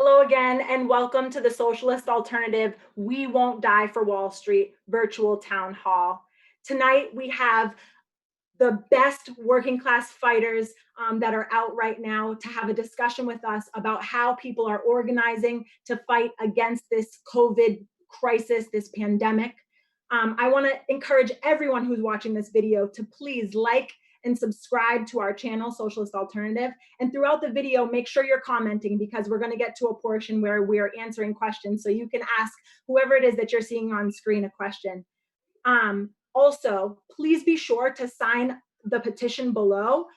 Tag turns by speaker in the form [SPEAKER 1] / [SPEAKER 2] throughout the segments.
[SPEAKER 1] Hello again, and welcome to the Socialist Alternative We Won't Die for Wall Street virtual town hall. Tonight, we have the best working class fighters that are out right now to have a discussion with us about how people are organizing to fight against this COVID crisis, this pandemic. I want to encourage everyone who's watching this video to please like and subscribe to our channel, Socialist Alternative. And throughout the video, make sure you're commenting because we're going to get to a portion where we're answering questions. So you can ask whoever it is that you're seeing on screen a question. Also, please be sure to sign the petition below,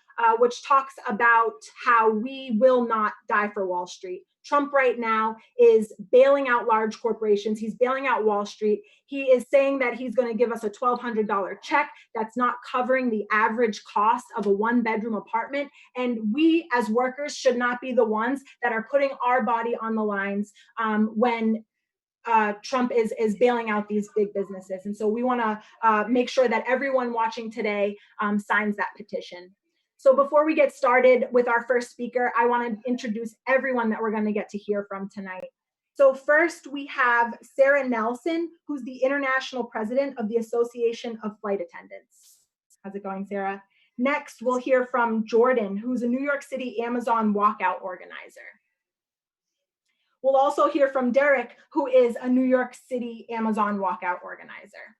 [SPEAKER 1] which talks about how we will not die for Wall Street. Trump right now is bailing out large corporations. He's bailing out Wall Street. He is saying that he's going to give us a $1,200 check that's not covering the average cost of a one-bedroom apartment. And we as workers should not be the ones that are putting our body on the lines when Trump is bailing out these big businesses. And so we want to make sure that everyone watching today signs that petition. So before we get started with our first speaker, I want to introduce everyone that we're going to get to hear from tonight. So first we have Sara Nelson, who's the international president of the Association of Flight Attendants. How's it going, Sara? Next, we'll hear from Jordan, who's a New York City Amazon walkout organizer. We'll also hear from Derek, who is a New York City Amazon walkout organizer.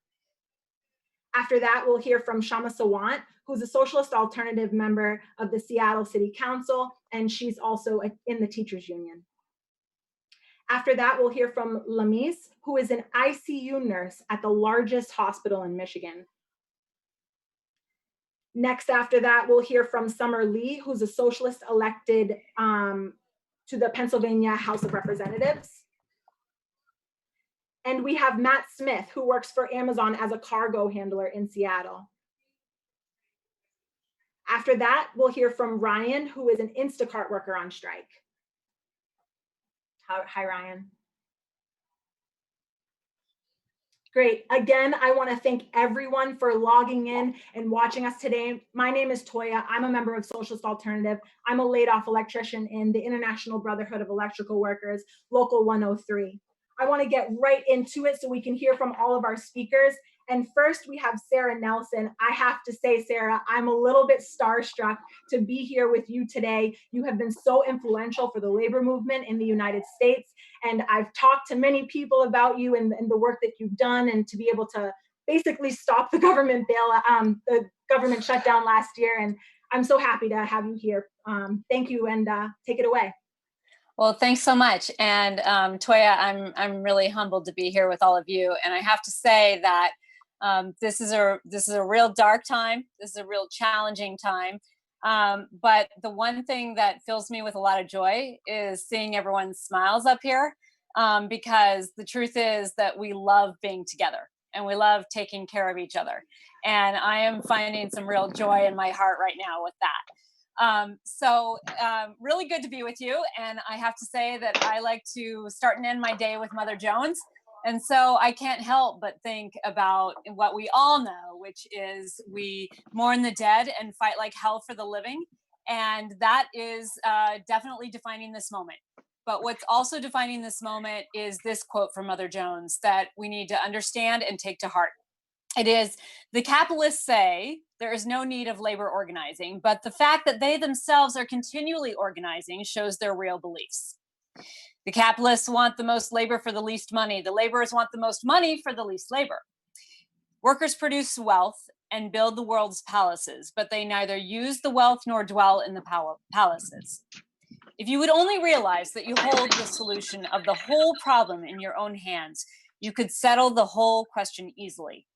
[SPEAKER 1] After that, we'll hear from Kshama Sawant, who's a Socialist Alternative member of the Seattle City Council, and she's also in the teachers union. After that, we'll hear from Lamis, who is an ICU nurse at the largest hospital in Michigan. Next, after that, we'll hear from Summer Lee, who's a socialist elected to the Pennsylvania House of Representatives. And we have Matt Smith, who works for Amazon as a cargo handler in Seattle. After that, we'll hear from Ryan, who is an Instacart worker on strike. Hi, Ryan. Great. Again, I want to thank everyone for logging in and watching us today. My name is Toya. I'm a member of Socialist Alternative. I'm a laid-off electrician in the International Brotherhood of Electrical Workers, Local 103. I want to get right into it so we can hear from all of our speakers. And first, we have Sara Nelson. I have to say, Sara, I'm a little bit starstruck to be here with you today. You have been so influential for the labor movement in the United States. And I've talked to many people about you and the work that you've done, and to be able to basically stop the government the government shutdown last year. And I'm so happy to have you here. Thank you, and take it away.
[SPEAKER 2] Well, thanks so much. And Toya, I'm really humbled to be here with all of you. And I have to say that this is a real dark time. This is a real challenging time. But the one thing that fills me with a lot of joy is seeing everyone's smiles up here, because the truth is that we love being together and we love taking care of each other. And I am finding some real joy in my heart right now with that. Really good to be with you. And I have to say that I like to start and end my day with Mother Jones. And so I can't help but think about what we all know, which is we mourn the dead and fight like hell for the living. And that is definitely defining this moment. But what's also defining this moment is this quote from Mother Jones that we need to understand and take to heart. It is, the capitalists say there is no need of labor organizing, but the fact that they themselves are continually organizing shows their real beliefs. The capitalists want the most labor for the least money. The laborers want the most money for the least labor. Workers produce wealth and build the world's palaces, but they neither use the wealth nor dwell in the palaces. If you would only realize that you hold the solution of the whole problem in your own hands, you could settle the whole question easily.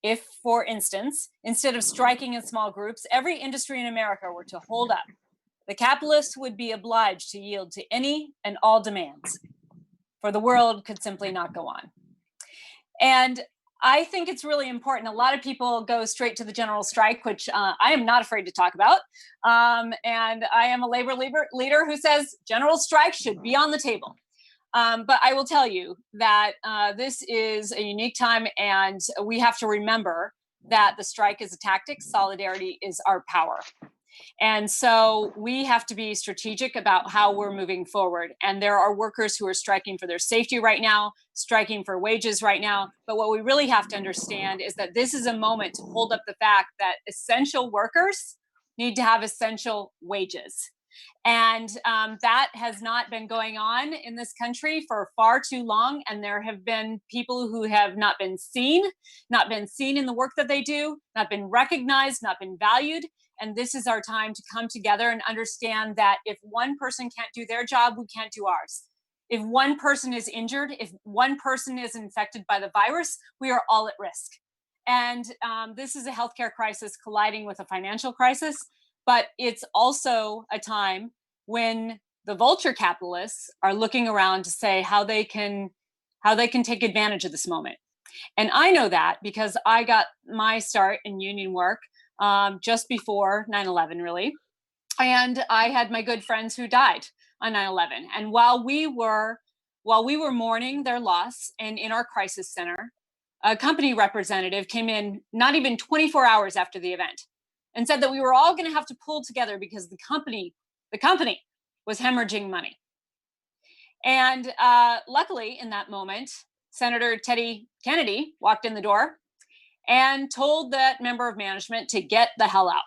[SPEAKER 2] If, for instance, instead of striking in small groups, every industry in America were to hold up, the capitalists would be obliged to yield to any and all demands, for the world could simply not go on. And I think it's really important. A lot of people go straight to the general strike, which I am not afraid to talk about. And I am a labor leader who says general strike should be on the table. But I will tell you that this is a unique time, and we have to remember that the strike is a tactic. Solidarity is our power. And so we have to be strategic about how we're moving forward. And there are workers who are striking for their safety right now, striking for wages right now. But what we really have to understand is that this is a moment to hold up the fact that essential workers need to have essential wages. And that has not been going on in this country for far too long. And there have been people who have not been seen in the work that they do, not been recognized, not been valued. And this is our time to come together and understand that if one person can't do their job, we can't do ours. If one person is injured, if one person is infected by the virus, we are all at risk. And this is a healthcare crisis colliding with a financial crisis, but it's also a time when the vulture capitalists are looking around to say how they can take advantage of this moment. And I know that because I got my start in union work just before 9/11, really. And I had my good friends who died on 9/11. And while we were mourning their loss and in our crisis center, a company representative came in not even 24 hours after the event and said that we were all going to have to pull together because the company was hemorrhaging money. And luckily, in that moment, Senator Teddy Kennedy walked in the door and told that member of management to get the hell out.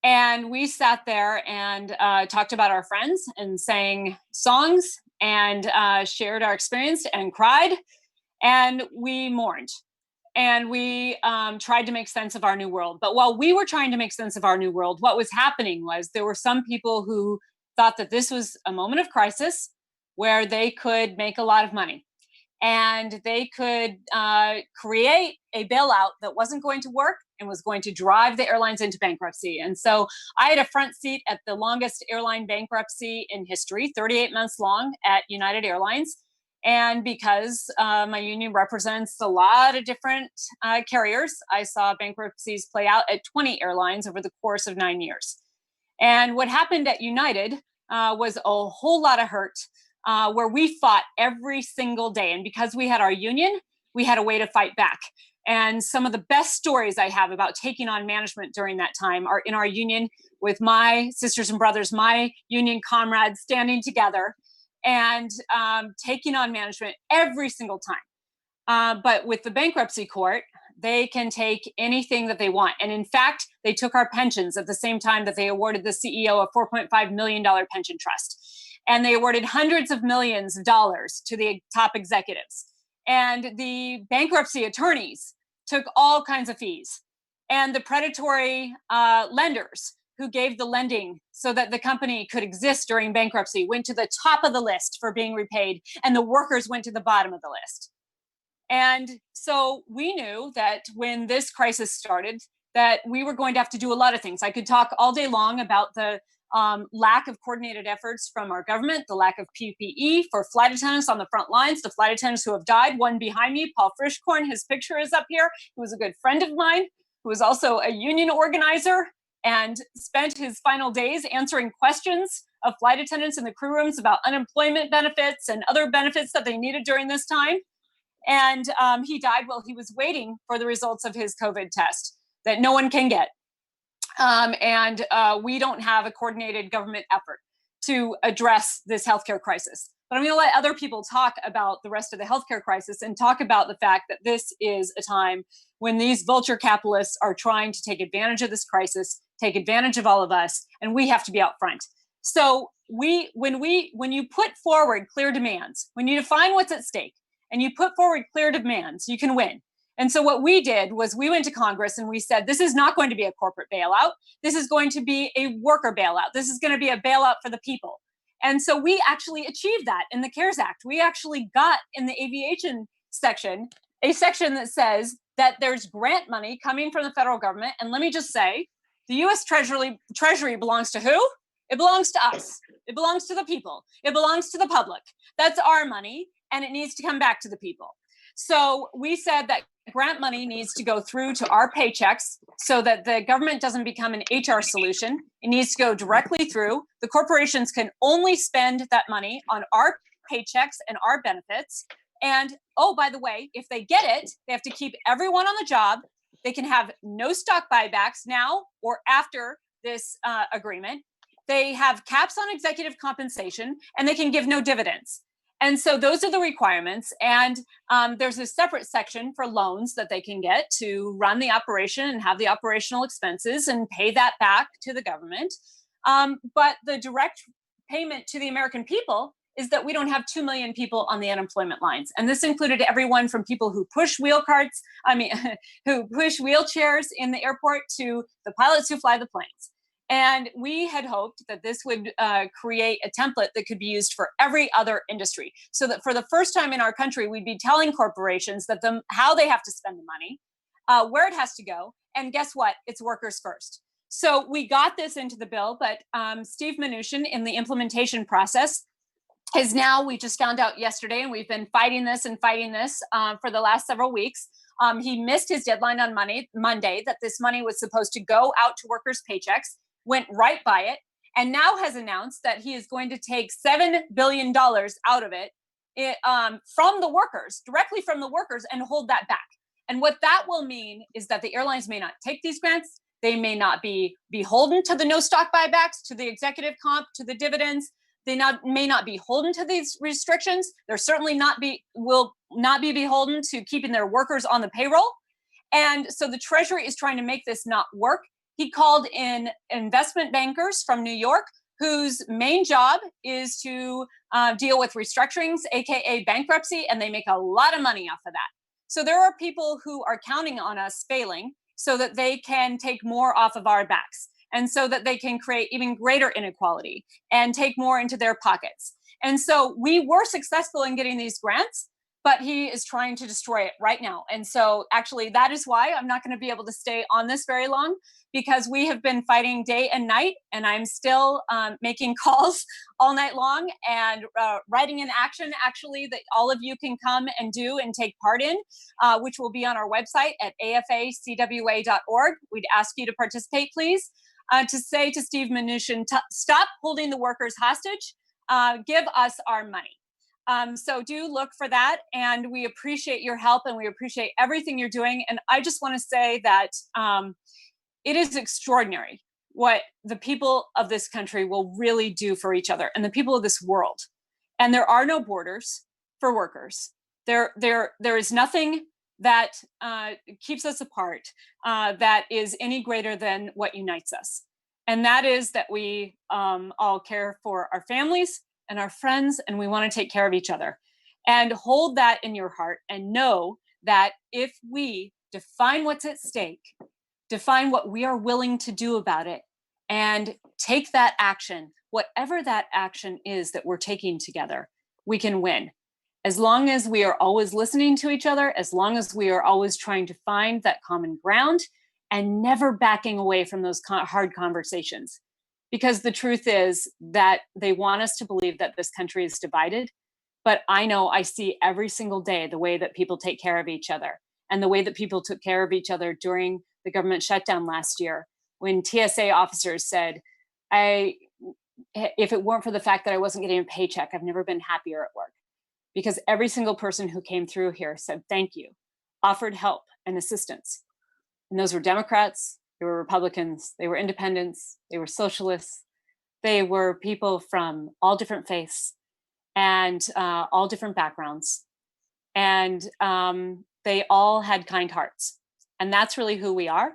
[SPEAKER 2] And we sat there and talked about our friends and sang songs and shared our experience and cried. And we mourned. And we tried to make sense of our new world. But while we were trying to make sense of our new world, what was happening was there were some people who thought that this was a moment of crisis where they could make a lot of money. And they could create a bailout that wasn't going to work and was going to drive the airlines into bankruptcy. And so I had a front seat at the longest airline bankruptcy in history, 38 months long at United Airlines. And because my union represents a lot of different carriers, I saw bankruptcies play out at 20 airlines over the course of 9 years. And what happened at United was a whole lot of hurt, where we fought every single day. And because we had our union, we had a way to fight back. And some of the best stories I have about taking on management during that time are in our union with my sisters and brothers, my union comrades standing together and taking on management every single time. But with the bankruptcy court, they can take anything that they want. And in fact, they took our pensions at the same time that they awarded the CEO a $4.5 million pension trust. And they awarded hundreds of millions of dollars to the top executives. And the bankruptcy attorneys took all kinds of fees. And the predatory lenders who gave the lending so that the company could exist during bankruptcy went to the top of the list for being repaid, and the workers went to the bottom of the list. And so we knew that when this crisis started, that we were going to have to do a lot of things. I could talk all day long about the lack of coordinated efforts from our government, the lack of PPE for flight attendants on the front lines, the flight attendants who have died. One behind me, Paul Frischkorn, his picture is up here. He was a good friend of mine, who was also a union organizer and spent his final days answering questions of flight attendants in the crew rooms about unemployment benefits and other benefits that they needed during this time. And he died while he was waiting for the results of his COVID test that no one can get. And we don't have a coordinated government effort to address this healthcare crisis. But I'm going to let other people talk about the rest of the healthcare crisis and talk about the fact that this is a time when these vulture capitalists are trying to take advantage of this crisis, take advantage of all of us, and we have to be out front. So when you put forward clear demands, when you define what's at stake and you put forward clear demands, you can win. And so what we did was we went to Congress and we said, this is not going to be a corporate bailout. This is going to be a worker bailout. This is going to be a bailout for the people. And so we actually achieved that in the CARES Act. We actually got in the aviation section, a section that says that there's grant money coming from the federal government. And let me just say, the US Treasury belongs to who? It belongs to us. It belongs to the people. It belongs to the public. That's our money, and it needs to come back to the people. So we said that grant money needs to go through to our paychecks so that the government doesn't become an HR solution. It needs to go directly through. The corporations can only spend that money on our paychecks and our benefits. And oh, by the way, if they get it, they have to keep everyone on the job. They can have no stock buybacks now or after this agreement. They have caps on executive compensation, and they can give no dividends. And so those are the requirements. And there's a separate section for loans that they can get to run the operation and have the operational expenses and pay that back to the government. But the direct payment to the American people is that we don't have 2 million people on the unemployment lines. And this included everyone from people who push who push wheelchairs in the airport to the pilots who fly the planes. And we had hoped that this would create a template that could be used for every other industry, so that for the first time in our country, we'd be telling corporations that how they have to spend the money, where it has to go, and guess what? It's workers first. So we got this into the bill, but Steve Mnuchin in the implementation process is now, we just found out yesterday, and we've been fighting this for the last several weeks. He missed his deadline on Monday that this money was supposed to go out to workers' paychecks, went right by it, and now has announced that he is going to take $7 billion out of it from the workers, directly from the workers, and hold that back. And what that will mean is that the airlines may not take these grants. They may not be beholden to the no stock buybacks, to the executive comp, to the dividends. They may not be beholden to these restrictions. They're certainly will not be beholden to keeping their workers on the payroll. And so the Treasury is trying to make this not work. He called in investment bankers from New York, whose main job is to deal with restructurings, AKA bankruptcy, and they make a lot of money off of that. So there are people who are counting on us failing so that they can take more off of our backs, and so that they can create even greater inequality and take more into their pockets. And so we were successful in getting these grants, but he is trying to destroy it right now. And so actually that is why I'm not going to be able to stay on this very long, because we have been fighting day and night, and I'm still making calls all night long and writing an action, actually, that all of you can come and do and take part in, which will be on our website at afacwa.org. We'd ask you to participate, please, to say to Steve Mnuchin, stop holding the workers hostage, give us our money. So do look for that, and we appreciate your help, and we appreciate everything you're doing. And I just want to say that it is extraordinary what the people of this country will really do for each other, and the people of this world. And there are no borders for workers. There is nothing that keeps us apart that is any greater than what unites us. And that is that we all care for our families and our friends, and we want to take care of each other. And hold that in your heart, and know that if we define what's at stake, define what we are willing to do about it, and take that action, whatever that action is that we're taking together, we can win. As long as we are always listening to each other, as long as we are always trying to find that common ground and never backing away from those hard conversations. Because the truth is that they want us to believe that this country is divided. But I see every single day the way that people take care of each other, and the way that people took care of each other during the government shutdown last year, when TSA officers said, if it weren't for the fact that I wasn't getting a paycheck, I've never been happier at work. Because every single person who came through here said thank you, offered help and assistance. And those were Democrats, they were Republicans, they were independents, they were socialists, they were people from all different faiths and all different backgrounds. And they all had kind hearts. And that's really who we are.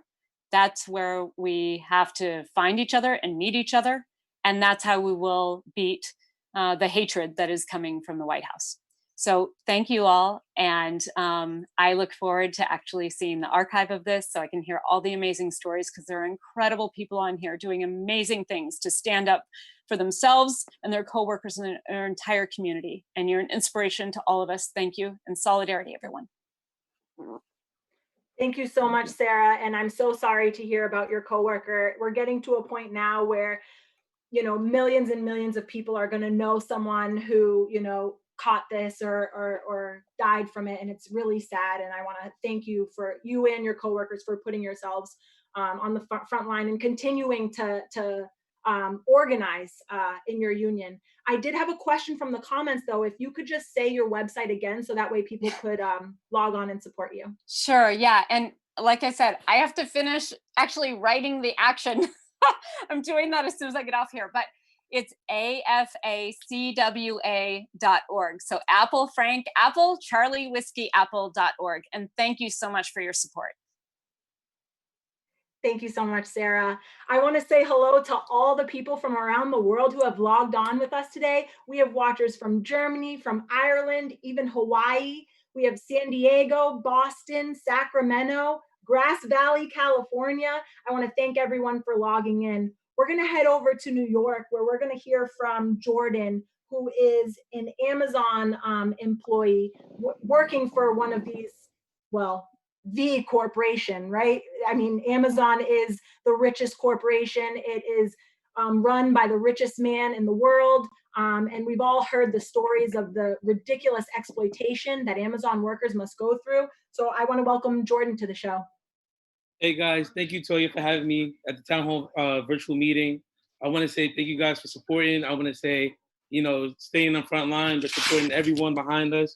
[SPEAKER 2] That's where we have to find each other and meet each other. And that's how we will beat the hatred that is coming from the White House. So thank you all. And I look forward to actually seeing the archive of this so I can hear all the amazing stories, because there are incredible people on here doing amazing things to stand up for themselves and their coworkers and their entire community. And you're an inspiration to all of us. Thank you, and solidarity, everyone.
[SPEAKER 1] Thank you so much, Sara. And I'm so sorry to hear about your coworker. We're getting to a point now where, millions and millions of people are going to know someone who, caught this or died from it. And it's really sad. And I want to thank you and your coworkers for putting yourselves on the front line and continuing to organize in your union. I did have a question from the comments, though. If you could just say your website again, so that way people could log on and support you.
[SPEAKER 2] Sure. Yeah. And like I said, I have to finish actually writing the action I'm doing that as soon as I get off here, but it's afacwa.org. So Apple Frank, Apple, Charlie Whiskey, Apple.org. And thank you so much for your support.
[SPEAKER 1] Thank you so much, Sarah. I want to say hello to all the people from around the world who have logged on with us today. We have watchers from Germany, from Ireland, even Hawaii. We have San Diego, Boston, Sacramento, Grass Valley, California. I want to thank everyone for logging in. We're going to head over to New York, where we're going to hear from Jordan, who is an Amazon employee working for one of these, well, the corporation, right? I mean, Amazon is the richest corporation. It is run by the richest man in the world. And we've all heard the stories of the ridiculous exploitation that Amazon workers must go through. So I want to welcome Jordan to the show.
[SPEAKER 3] Hey guys, thank you, Toya, for having me at the town hall virtual meeting. I want to say thank you guys for supporting. I want to say, staying on front line, but supporting everyone behind us.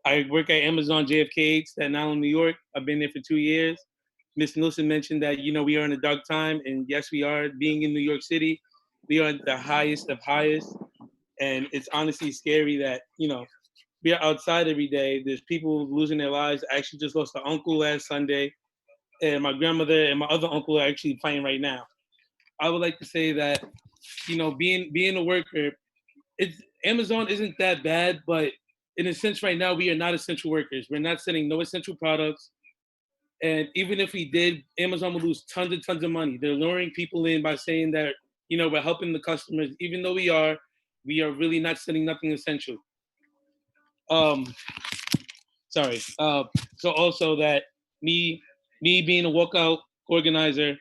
[SPEAKER 3] I work at Amazon JFK, Staten Island, New York. I've been there for 2 years. Ms. Nielsen mentioned that, we are in a dark time, and yes, we are. Being in New York City, we are at the highest of highest, and it's honestly scary that, we are outside every day. There's people losing their lives. I actually just lost an uncle last Sunday, and my grandmother and my other uncle are actually fighting right now. I would like to say that, being a worker, it's Amazon isn't that bad, but in a sense, right now we are not essential workers. We're not selling no essential products, and even if we did, Amazon would lose tons of money. They're luring people in by saying that we're helping the customers, even though we are really not selling nothing essential. Um, sorry. So also that me being a walkout organizer,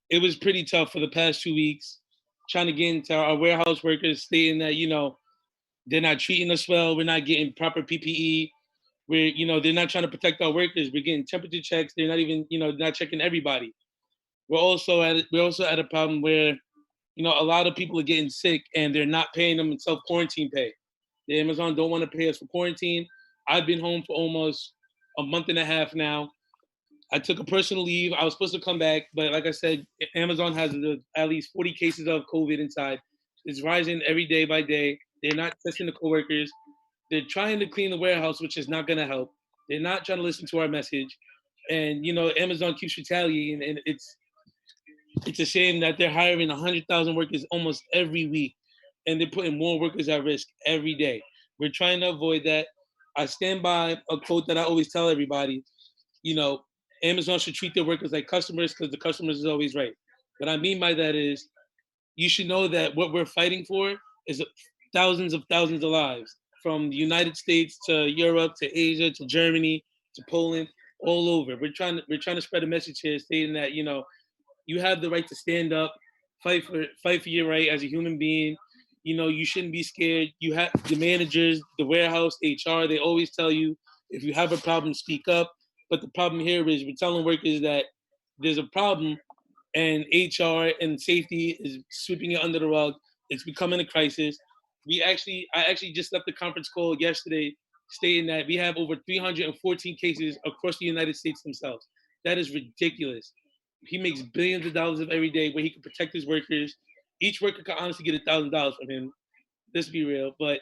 [SPEAKER 3] it was pretty tough for the past 2 weeks, trying to get into our warehouse workers, stating that they're not treating us well, we're not getting proper PPE, they're not trying to protect our workers, we're getting temperature checks, they're not even not checking everybody. We're also at a problem where a lot of people are getting sick and they're not paying them self quarantine pay. The Amazon don't want to pay us for quarantine. I've been home for almost a month and a half now. I took a personal leave. I was supposed to come back, but like I said, Amazon has at least 40 cases of COVID inside. It's rising every day by day. They're not testing the coworkers. They're trying to clean the warehouse, which is not going to help. They're not trying to listen to our message. And, Amazon keeps retaliating, and it's a shame that they're hiring 100,000 workers almost every week, and they're putting more workers at risk every day. We're trying to avoid that. I stand by a quote that I always tell everybody. Amazon should treat their workers like customers because the customers is always right. What I mean by that is you should know that what we're fighting for is thousands of lives, from the United States to Europe to Asia to Germany to Poland, all over. We're trying to spread a message here stating that you have the right to stand up, fight for your right as a human being. You shouldn't be scared. You have the managers, the warehouse, HR. They always tell you if you have a problem, speak up. But the problem here is we're telling workers that there's a problem, and HR and safety is sweeping it under the rug. It's becoming a crisis. I actually just left the conference call yesterday stating that we have over 314 cases across the United States themselves. That is ridiculous. He makes billions of dollars of every day where he can protect his workers. Each worker can honestly get $1,000 from him. Let's be real. But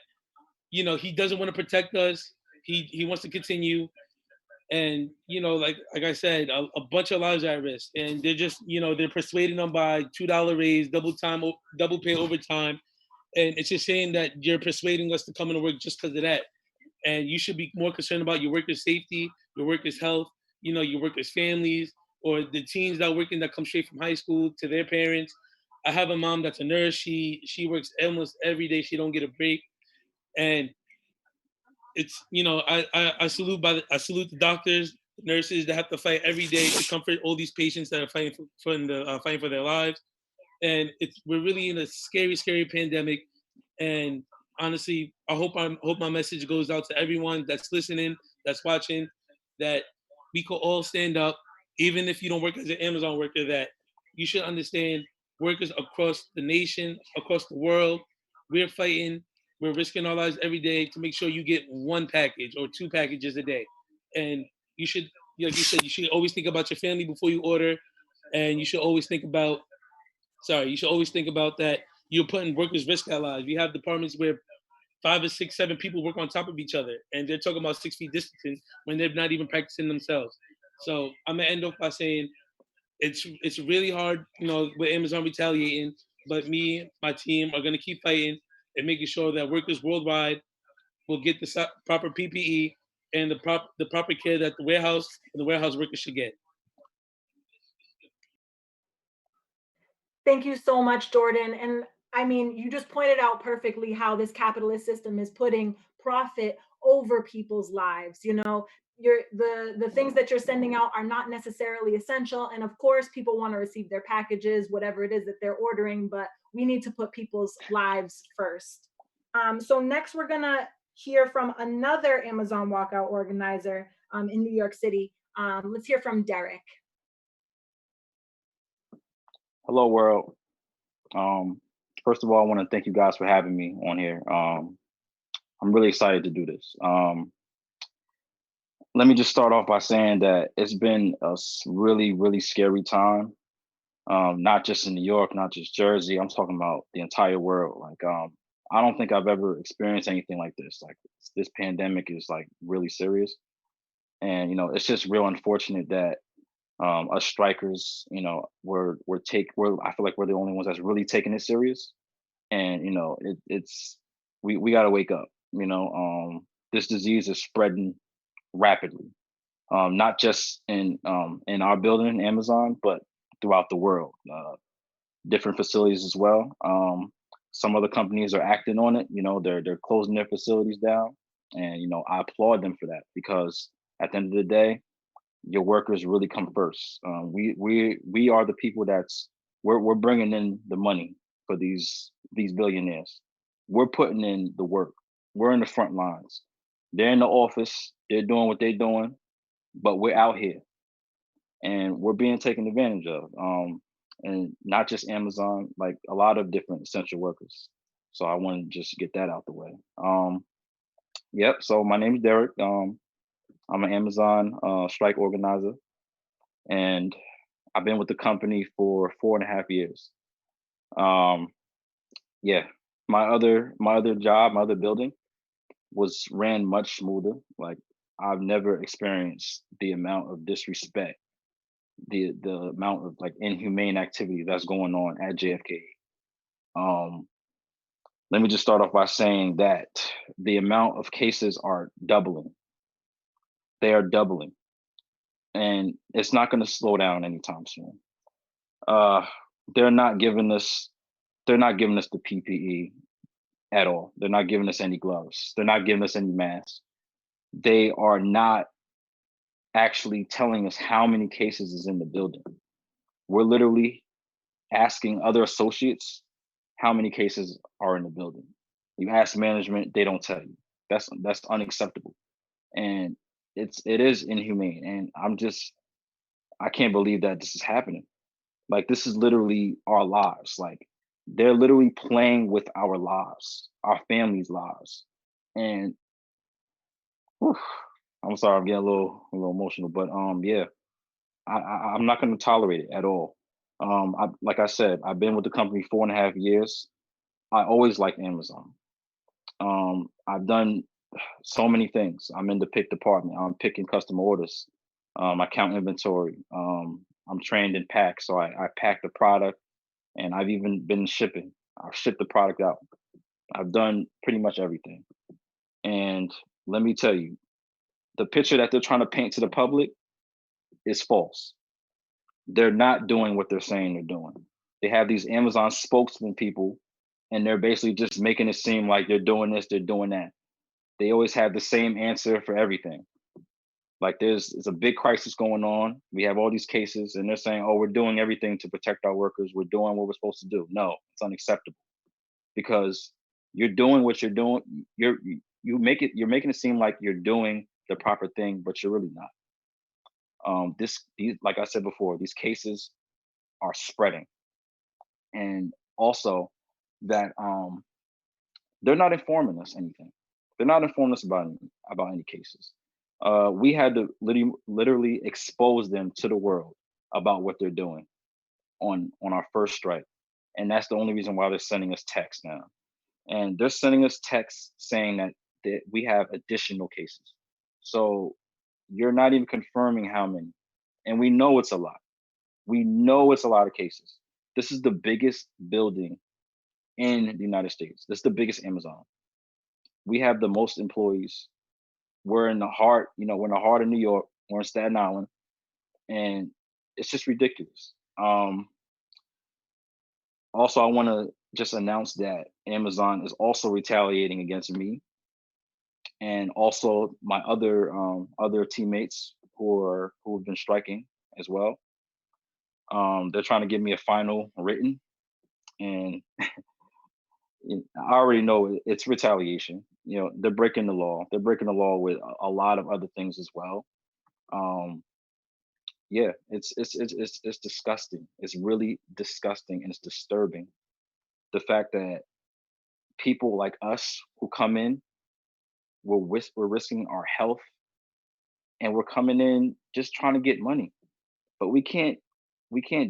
[SPEAKER 3] he doesn't want to protect us. He wants to continue. And like I said, a bunch of lives are at risk, and they're just they're persuading them by $2 raise, double pay overtime, and it's a shame that you're persuading us to come into work just because of that. And you should be more concerned about your workers' safety, your workers' health, your workers' families, or the teens that are working that come straight from high school to their parents. I have a mom that's a nurse. She works almost every day. She don't get a break, and it's I salute the doctors, the nurses that have to fight every day to comfort all these patients that are fighting for their lives. And we're really in a scary pandemic. And honestly, I hope my message goes out to everyone that's listening, that's watching, that we could all stand up, even if you don't work as an Amazon worker. That you should understand, workers across the nation, across the world, we're fighting. We're risking our lives every day to make sure you get one package or two packages a day. And you should, like you said, you should always think about your family before you order, and you should always think about sorry, you should always think about that. You're putting workers' risk at lives. You have departments where 5 or 6, 7 people work on top of each other, and they're talking about 6 feet distancing when they're not even practicing themselves. So I'm gonna end off by saying it's really hard, with Amazon retaliating, but me, my team are gonna keep fighting and making sure that workers worldwide will get the proper PPE and the proper care that the warehouse and the warehouse workers should get.
[SPEAKER 1] Thank you so much, Jordan. And I mean, you just pointed out perfectly how this capitalist system is putting profit over people's lives. The things that you're sending out are not necessarily essential. And of course, people want to receive their packages, whatever it is that they're ordering, but we need to put people's lives first. So next, we're gonna hear from another Amazon walkout organizer in New York City. Let's hear from Derek.
[SPEAKER 4] Hello, world. First of all, I want to thank you guys for having me on here. I'm really excited to do this. Let me just start off by saying that it's been a really, really scary time. Not just in New York, not just Jersey. I'm talking about the entire world. I don't think I've ever experienced anything like this. Like this pandemic is like really serious, and it's just real unfortunate that us strikers, we're I feel like we're the only ones that's really taking it serious, and it's we got to wake up. This disease is spreading rapidly, not just in our building, Amazon, but throughout the world, different facilities as well. Some other companies are acting on it. They're closing their facilities down, and I applaud them for that, because at the end of the day, your workers really come first. We are the people we're bringing in the money for these billionaires. We're putting in the work. We're in the front lines. They're in the office. They're doing what they're doing, but we're out here, and we're being taken advantage of. And not just Amazon, like a lot of different essential workers. So I want to just get that out the way. Yep. So my name is Derek. I'm an Amazon strike organizer, and I've been with the company for 4.5 years. Yeah, my other job, my other building was ran much smoother. Like I've never experienced the amount of disrespect, the amount of like inhumane activity that's going on at JFK. Let me just start off by saying that the amount of cases are doubling. They are doubling, and it's not going to slow down anytime soon. They're not giving us the PPE at all. They're not giving us any gloves. They're not giving us any masks. They are not actually telling us how many cases is in the building. We're literally asking other associates how many cases are in the building. You ask management, they don't tell you. That's unacceptable, and it is inhumane. And I can't believe that this is happening. Like this is literally our lives. Like they're literally playing with our lives, our families' lives. And whew, I'm sorry, I'm getting a little emotional, but yeah, I'm not going to tolerate it at all. Like I said, I've been with the company 4.5 years. I always liked Amazon. I've done so many things. I'm in the pick department. I'm picking customer orders. I count inventory. I'm trained in pack, so I pack the product, and I've even been shipping. I've shipped the product out. I've done pretty much everything. And let me tell you, the picture that they're trying to paint to the public is false. They're not doing what they're saying they're doing. They have these Amazon spokesman people, and they're basically just making it seem like they're doing this, they're doing that. They always have the same answer for everything. Like there's a big crisis going on. We have all these cases, and they're saying, "Oh, we're doing everything to protect our workers. We're doing what we're supposed to do." No, it's unacceptable, because you're doing what you're doing. You're making it seem like you're doing the proper thing, but you're really not. These, like I said before, these cases are spreading, and also that they're not informing us anything. They're not informing us about any cases. We had to literally expose them to the world about what they're doing on our first strike. And that's the only reason why they're sending us texts now. And they're sending us texts saying that we have additional cases. So you're not even confirming how many. And we know it's a lot. We know it's a lot of cases. This is the biggest building in the United States. This is the biggest Amazon. We have the most employees. We're in the heart, we're in the heart of New York. We're in Staten Island, and it's just ridiculous. Also, I want to just announce that Amazon is also retaliating against me, and also my other teammates who have been striking as well. They're trying to give me a final written, and I already know it's retaliation. They're breaking the law. They're breaking the law with a lot of other things as well. Yeah, it's disgusting. It's really disgusting, and it's disturbing. The fact that people like us who come in, we're risking our health, and we're coming in just trying to get money, but we can't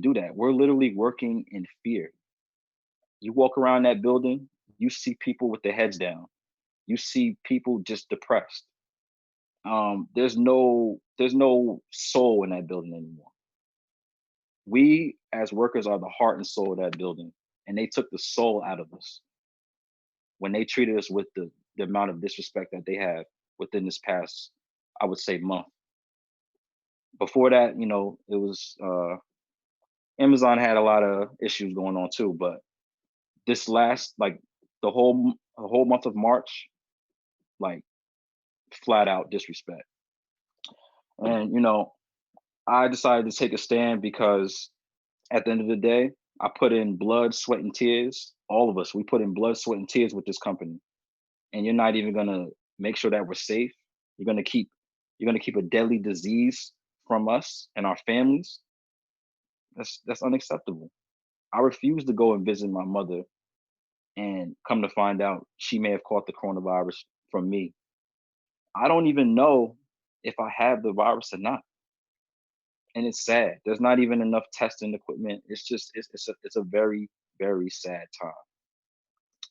[SPEAKER 4] do that. We're literally working in fear. You walk around that building, you see people with their heads down. You see people just depressed. There's no soul in that building anymore. We as workers are the heart and soul of that building, and they took the soul out of us when they treated us with the amount of disrespect that they have within this past, I would say, month. Before that, it was Amazon had a lot of issues going on too, but this last, like, the whole month of March, like, flat out disrespect. And I decided to take a stand because at the end of the day, I put in blood, sweat, and tears. All of us, we put in blood, sweat, and tears with this company. And you're not even gonna make sure that we're safe. You're gonna keep a deadly disease from us and our families. That's unacceptable. I refuse to go and visit my mother and come to find out she may have caught the coronavirus from me. I don't even know if I have the virus or not. And it's sad. There's not even enough testing equipment. It's a very, very sad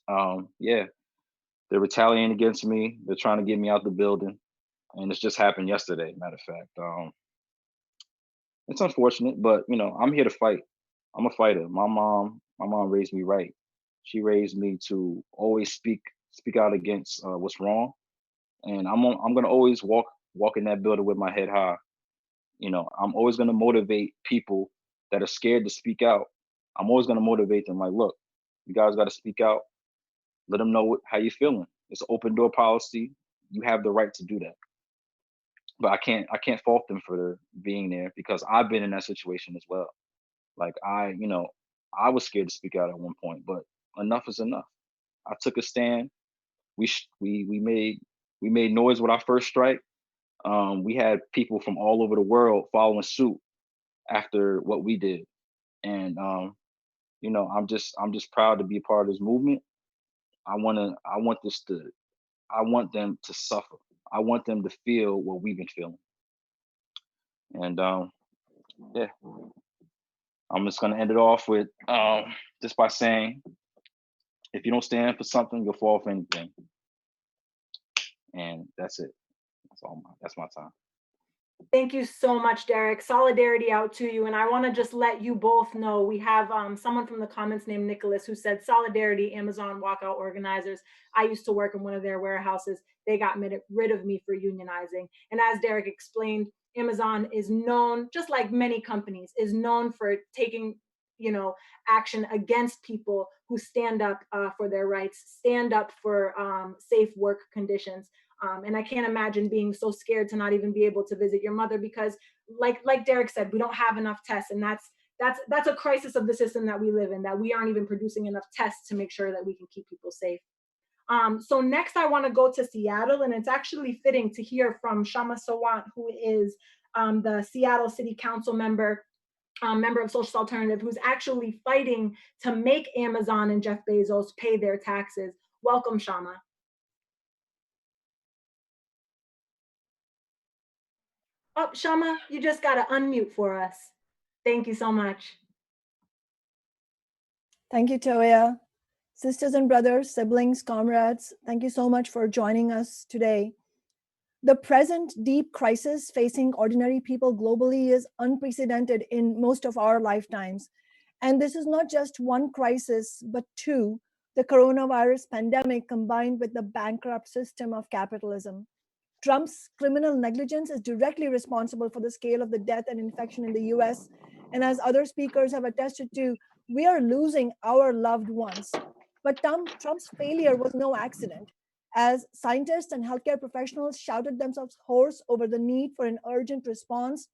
[SPEAKER 4] time. Yeah, they're retaliating against me. They're trying to get me out the building, and this just happened yesterday. Matter of fact, it's unfortunate, but I'm here to fight. I'm a fighter. My mom raised me right. She raised me to always speak out against what's wrong, and I'm gonna always walk in that building with my head high. I'm always going to motivate people that are scared to speak out. I'm always going to motivate them, like, look, you guys got to speak out. Let them know how you're feeling. It's an open door policy. You have the right to do that. But I can't fault them for being there, because I've been in that situation as well. Like, I was scared to speak out at one point, but enough is enough. I took a stand. We made noise with our first strike. We had people from all over the world following suit after what we did, and I'm just proud to be a part of this movement. I want them to suffer. I want them to feel what we've been feeling, and yeah, I'm just gonna end it off with just by saying, if you don't stand for something, you'll fall for anything, and that's it. That's my time.
[SPEAKER 1] Thank you so much, Derek. Solidarity out to you. And I want to just let you both know we have someone from the comments named Nicholas who said, Solidarity, Amazon walkout organizers. I used to work in one of their warehouses. They got rid of me for unionizing. And as Derek explained, Amazon is known, just like many companies, is known for taking action against people who stand up for their rights, stand up for safe work conditions. And I can't imagine being so scared to not even be able to visit your mother because, like Derek said, we don't have enough tests, and that's a crisis of the system that we live in. That we aren't even producing enough tests to make sure that we can keep people safe. So next, I want to go to Seattle, and it's actually fitting to hear from Kshama Sawant, who is the Seattle City Council member of Social Alternative, who's actually fighting to make Amazon and Jeff Bezos pay their taxes. Welcome, Kshama. Oh, Kshama, you just got to unmute for us. Thank you so much.
[SPEAKER 5] Thank you, Toya. Sisters and brothers, siblings, comrades, thank you so much for joining us today. The present deep crisis facing ordinary people globally is unprecedented in most of our lifetimes. And this is not just one crisis, but two, the coronavirus pandemic combined with the bankrupt system of capitalism. Trump's criminal negligence is directly responsible for the scale of the death and infection in the US. And as other speakers have attested to, we are losing our loved ones. But Trump's failure was no accident. As scientists and healthcare professionals shouted themselves hoarse over the need for an urgent response,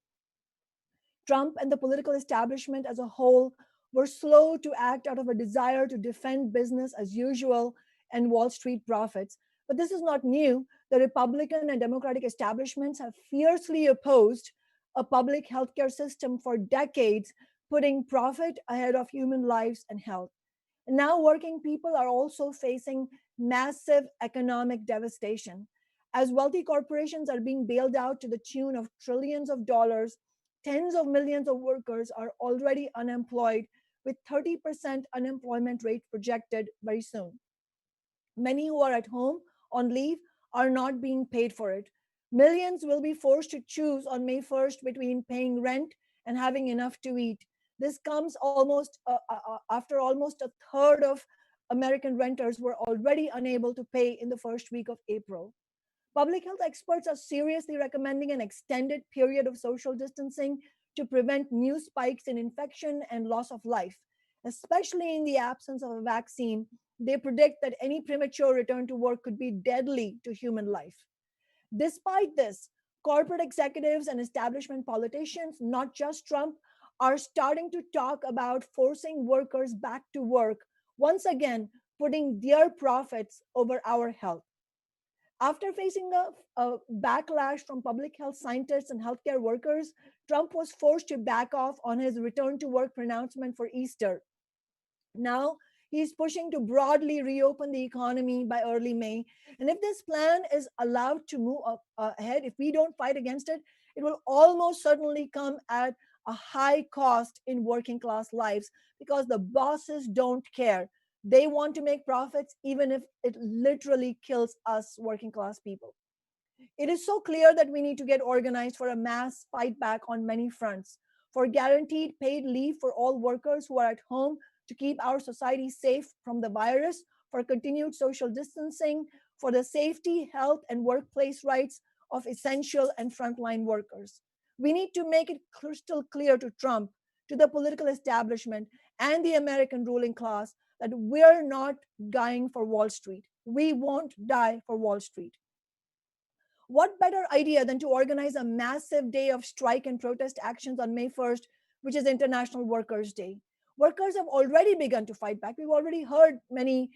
[SPEAKER 5] Trump and the political establishment as a whole were slow to act out of a desire to defend business as usual and Wall Street profits. But this is not new. The Republican and Democratic establishments have fiercely opposed a public healthcare system for decades, putting profit ahead of human lives and health. And now, working people are also facing massive economic devastation. As wealthy corporations are being bailed out to the tune of trillions of dollars, tens of millions of workers are already unemployed, with 30% unemployment rate projected very soon. Many who are at home on leave are not being paid for it. Millions will be forced to choose on May 1st between paying rent and having enough to eat. This comes after almost a third of American renters were already unable to pay in the first week of April. Public health experts are seriously recommending an extended period of social distancing to prevent new spikes in infection and loss of life. Especially in the absence of a vaccine, they predict that any premature return to work could be deadly to human life. Despite this, corporate executives and establishment politicians, not just Trump, are starting to talk about forcing workers back to work, once again, putting their profits over our health. After facing a backlash from public health scientists and healthcare workers, Trump was forced to back off on his return to work pronouncement for Easter. Now he's pushing to broadly reopen the economy by early May. And if this plan is allowed to move ahead, if we don't fight against it, it will almost certainly come at a high cost in working class lives because the bosses don't care. They want to make profits even if it literally kills us working class people. It is so clear that we need to get organized for a mass fight back on many fronts, for guaranteed paid leave for all workers who are at home to keep our society safe from the virus, for continued social distancing, for the safety, health, and workplace rights of essential and frontline workers. We need to make it crystal clear to Trump, to the political establishment, and the American ruling class that we're not dying for Wall Street. We won't die for Wall Street. What better idea than to organize a massive day of strike and protest actions on May 1st, which is International Workers' Day? Workers have already begun to fight back. We've already heard many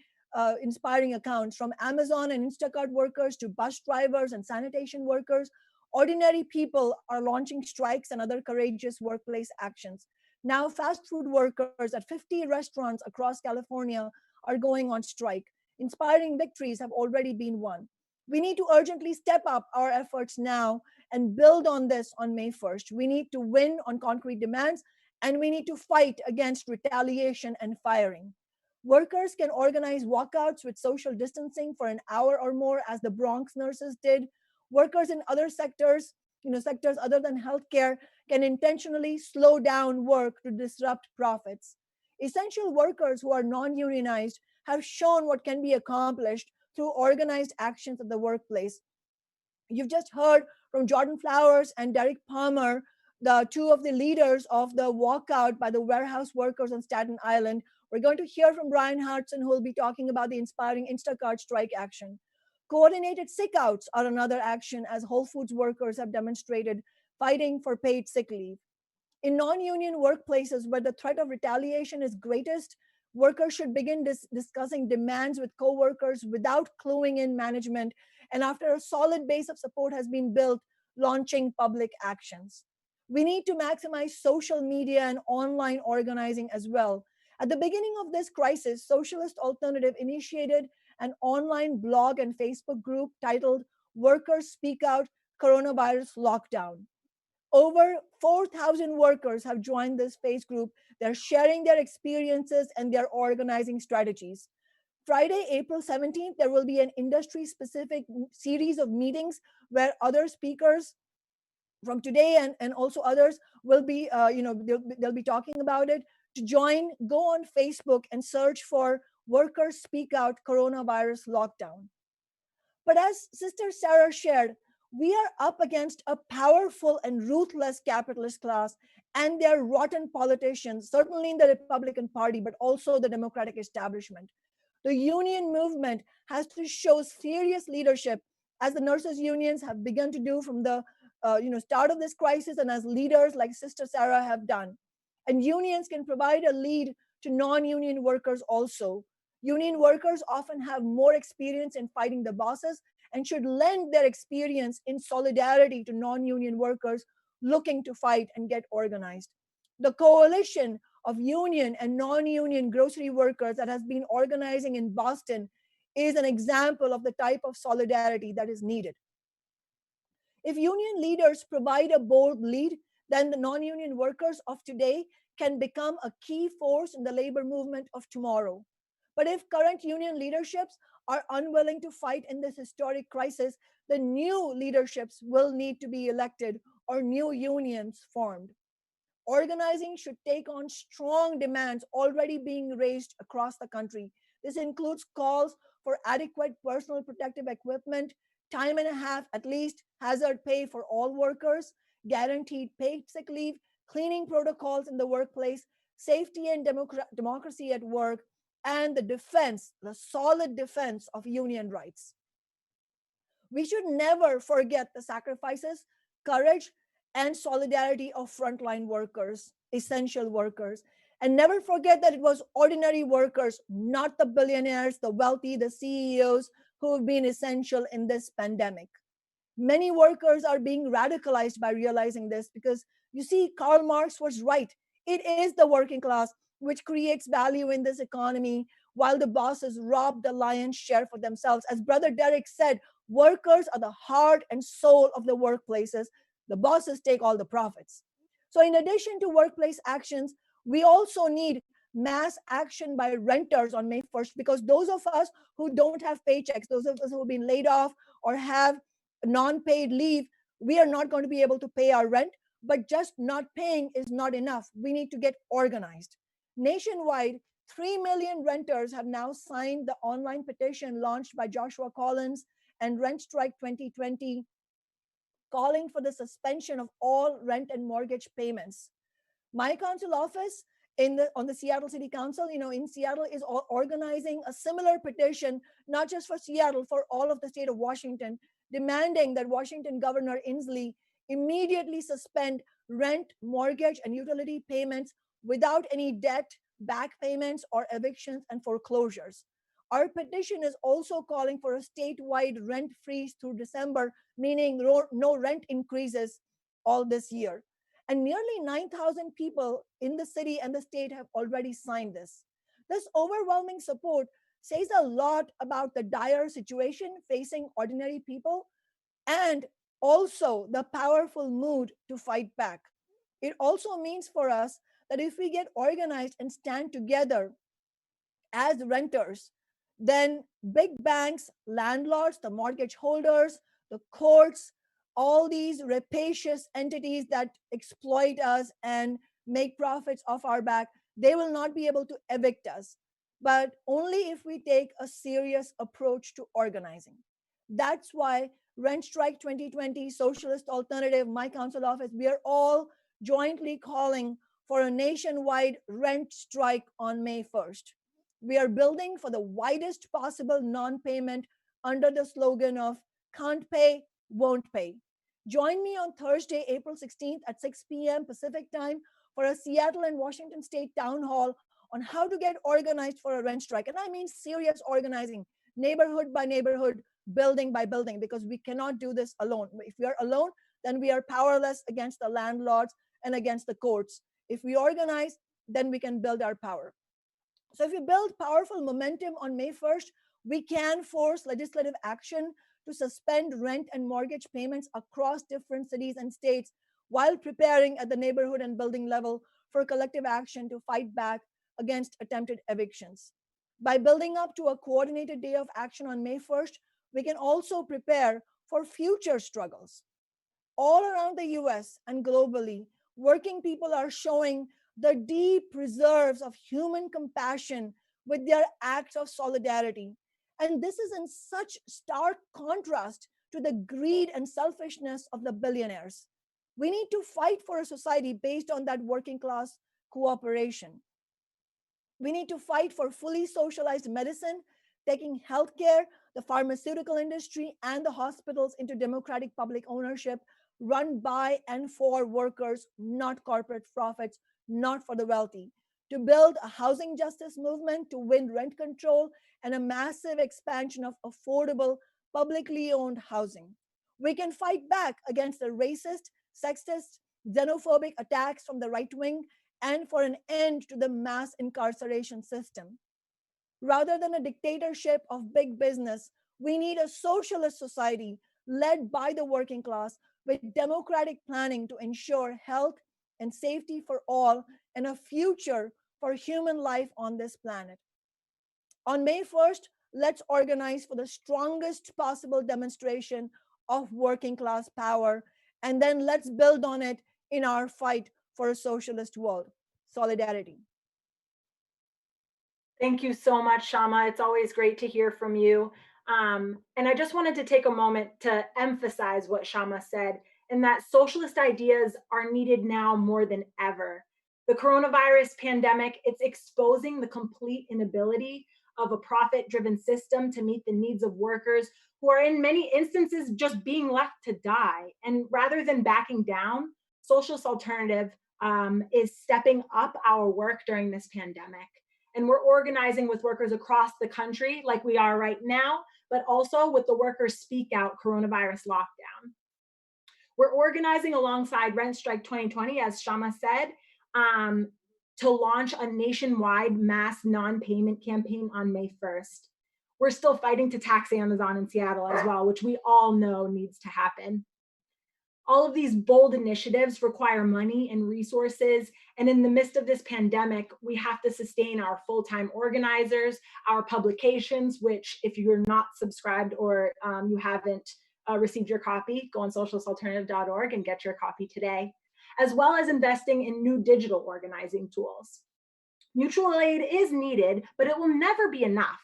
[SPEAKER 5] inspiring accounts from Amazon and Instacart workers to bus drivers and sanitation workers. Ordinary people are launching strikes and other courageous workplace actions. Now, fast food workers at 50 restaurants across California are going on strike. Inspiring victories have already been won. We need to urgently step up our efforts now and build on this on May 1st. We need to win on concrete demands, and we need to fight against retaliation and firing. Workers can organize walkouts with social distancing for an hour or more, as the Bronx nurses did. Workers in other sectors, sectors other than healthcare, can intentionally slow down work to disrupt profits. Essential workers who are non-unionized have shown what can be accomplished through organized actions at the workplace. You've just heard from Jordan Flowers and Derek Palmer, the two of the leaders of the walkout by the warehouse workers on Staten Island. We're going to hear from Brian Hartson, who will be talking about the inspiring Instacart strike action. Coordinated sick outs are another action, as Whole Foods workers have demonstrated fighting for paid sick leave. In non-union workplaces where the threat of retaliation is greatest, workers should begin discussing demands with co-workers without cluing in management, and after a solid base of support has been built, launching public actions. We need to maximize social media and online organizing as well. At the beginning of this crisis, Socialist Alternative initiated an online blog and Facebook group titled Workers Speak Out Coronavirus Lockdown. Over 4,000 workers have joined this face group. They're sharing their experiences and they're organizing strategies. Friday, April 17th, there will be an industry-specific series of meetings where other speakers from today and also others will be, they'll be talking about it. To join, go on Facebook and search for Workers Speak Out Coronavirus Lockdown. But as Sister Sara shared, we are up against a powerful and ruthless capitalist class and their rotten politicians, certainly in the Republican Party, but also the Democratic establishment. The union movement has to show serious leadership, as the nurses unions have begun to do from the start of this crisis, and as leaders like Sister Sara have done. And unions can provide a lead to non-union workers also. Union workers often have more experience in fighting the bosses and should lend their experience in solidarity to non-union workers looking to fight and get organized. The coalition of union and non-union grocery workers that has been organizing in Boston is an example of the type of solidarity that is needed. If union leaders provide a bold lead, then the non-union workers of today can become a key force in the labor movement of tomorrow. But if current union leaderships are unwilling to fight in this historic crisis, the new leaderships will need to be elected or new unions formed. Organizing should take on strong demands already being raised across the country. This includes calls for adequate personal protective equipment, time and a half at least, hazard pay for all workers, guaranteed paid sick leave, cleaning protocols in the workplace, safety and democracy at work, and the solid defense of union rights. We should never forget the sacrifices, courage, and solidarity of frontline workers, essential workers. And never forget that it was ordinary workers, not the billionaires, the wealthy, the CEOs, who have been essential in this pandemic. Many workers are being radicalized by realizing this, because you see, Karl Marx was right. It is the working class which creates value in this economy, while the bosses rob the lion's share for themselves. As Brother Derek said, workers are the heart and soul of the workplaces. The bosses take all the profits. So in addition to workplace actions, we also need mass action by renters on May 1st, because those of us who don't have paychecks, those of us who have been laid off or have non-paid leave, we are not going to be able to pay our rent. But just not paying is not enough. We need to get organized. Nationwide, 3 million renters have now signed the online petition launched by Joshua Collins and Rent Strike 2020, calling for the suspension of all rent and mortgage payments. My council office on the Seattle City Council, in Seattle, is organizing a similar petition, not just for Seattle, for all of the state of Washington, demanding that Washington Governor Inslee immediately suspend rent, mortgage, and utility payments without any debt, back payments, or evictions and foreclosures. Our petition is also calling for a statewide rent freeze through December, meaning no rent increases all this year. And nearly 9,000 people in the city and the state have already signed this. This overwhelming support says a lot about the dire situation facing ordinary people, and also the powerful mood to fight back. It also means for us that if we get organized and stand together as renters, then big banks, landlords, the mortgage holders, the courts, all these rapacious entities that exploit us and make profits off our back, they will not be able to evict us, but only if we take a serious approach to organizing. That's why Rent Strike 2020, Socialist Alternative, my council office, we are all jointly calling for a nationwide rent strike on May 1st. We are building for the widest possible non-payment under the slogan of can't pay, won't pay. Join me on Thursday, April 16th at 6 p.m. Pacific time for a Seattle and Washington State town hall on how to get organized for a rent strike. And I mean serious organizing, neighborhood by neighborhood, building by building, because we cannot do this alone. If we are alone, then we are powerless against the landlords and against the courts. If we organize, then we can build our power. So if we build powerful momentum on May 1st, we can force legislative action to suspend rent and mortgage payments across different cities and states while preparing at the neighborhood and building level for collective action to fight back against attempted evictions. By building up to a coordinated day of action on May 1st, we can also prepare for future struggles. All around the US and globally, working people are showing the deep reserves of human compassion with their acts of solidarity. And this is in such stark contrast to the greed and selfishness of the billionaires. We need to fight for a society based on that working class cooperation. We need to fight for fully socialized medicine, taking healthcare, the pharmaceutical industry, and the hospitals into democratic public ownership, run by and for workers, not corporate profits, not for the wealthy. To build a housing justice movement to win rent control and a massive expansion of affordable, publicly owned housing. We can fight back against the racist, sexist, xenophobic attacks from the right wing and for an end to the mass incarceration system. Rather than a dictatorship of big business, we need a socialist society led by the working class with democratic planning to ensure health and safety for all and a future for human life on this planet. On May 1st, let's organize for the strongest possible demonstration of working class power, and then let's build on it in our fight for a socialist world. Solidarity.
[SPEAKER 1] Thank you so much, Kshama. It's always great to hear from you. And I just wanted to take a moment to emphasize what Kshama said, and that socialist ideas are needed now more than ever. The coronavirus pandemic, it's exposing the complete inability of a profit-driven system to meet the needs of workers who are in many instances just being left to die. And rather than backing down, Socialist Alternative is stepping up our work during this pandemic. And we're organizing with workers across the country like we are right now, but also with the Workers Speak Out coronavirus lockdown. We're organizing alongside Rent Strike 2020, as Kshama said, to launch a nationwide mass non-payment campaign on May 1st. We're still fighting to tax Amazon in Seattle as well, which we all know needs to happen. All of these bold initiatives require money and resources. And in the midst of this pandemic, we have to sustain our full-time organizers, our publications, which if you're not subscribed or you haven't received your copy, go on socialistalternative.org and get your copy today, as well as investing in new digital organizing tools. Mutual aid is needed, but it will never be enough.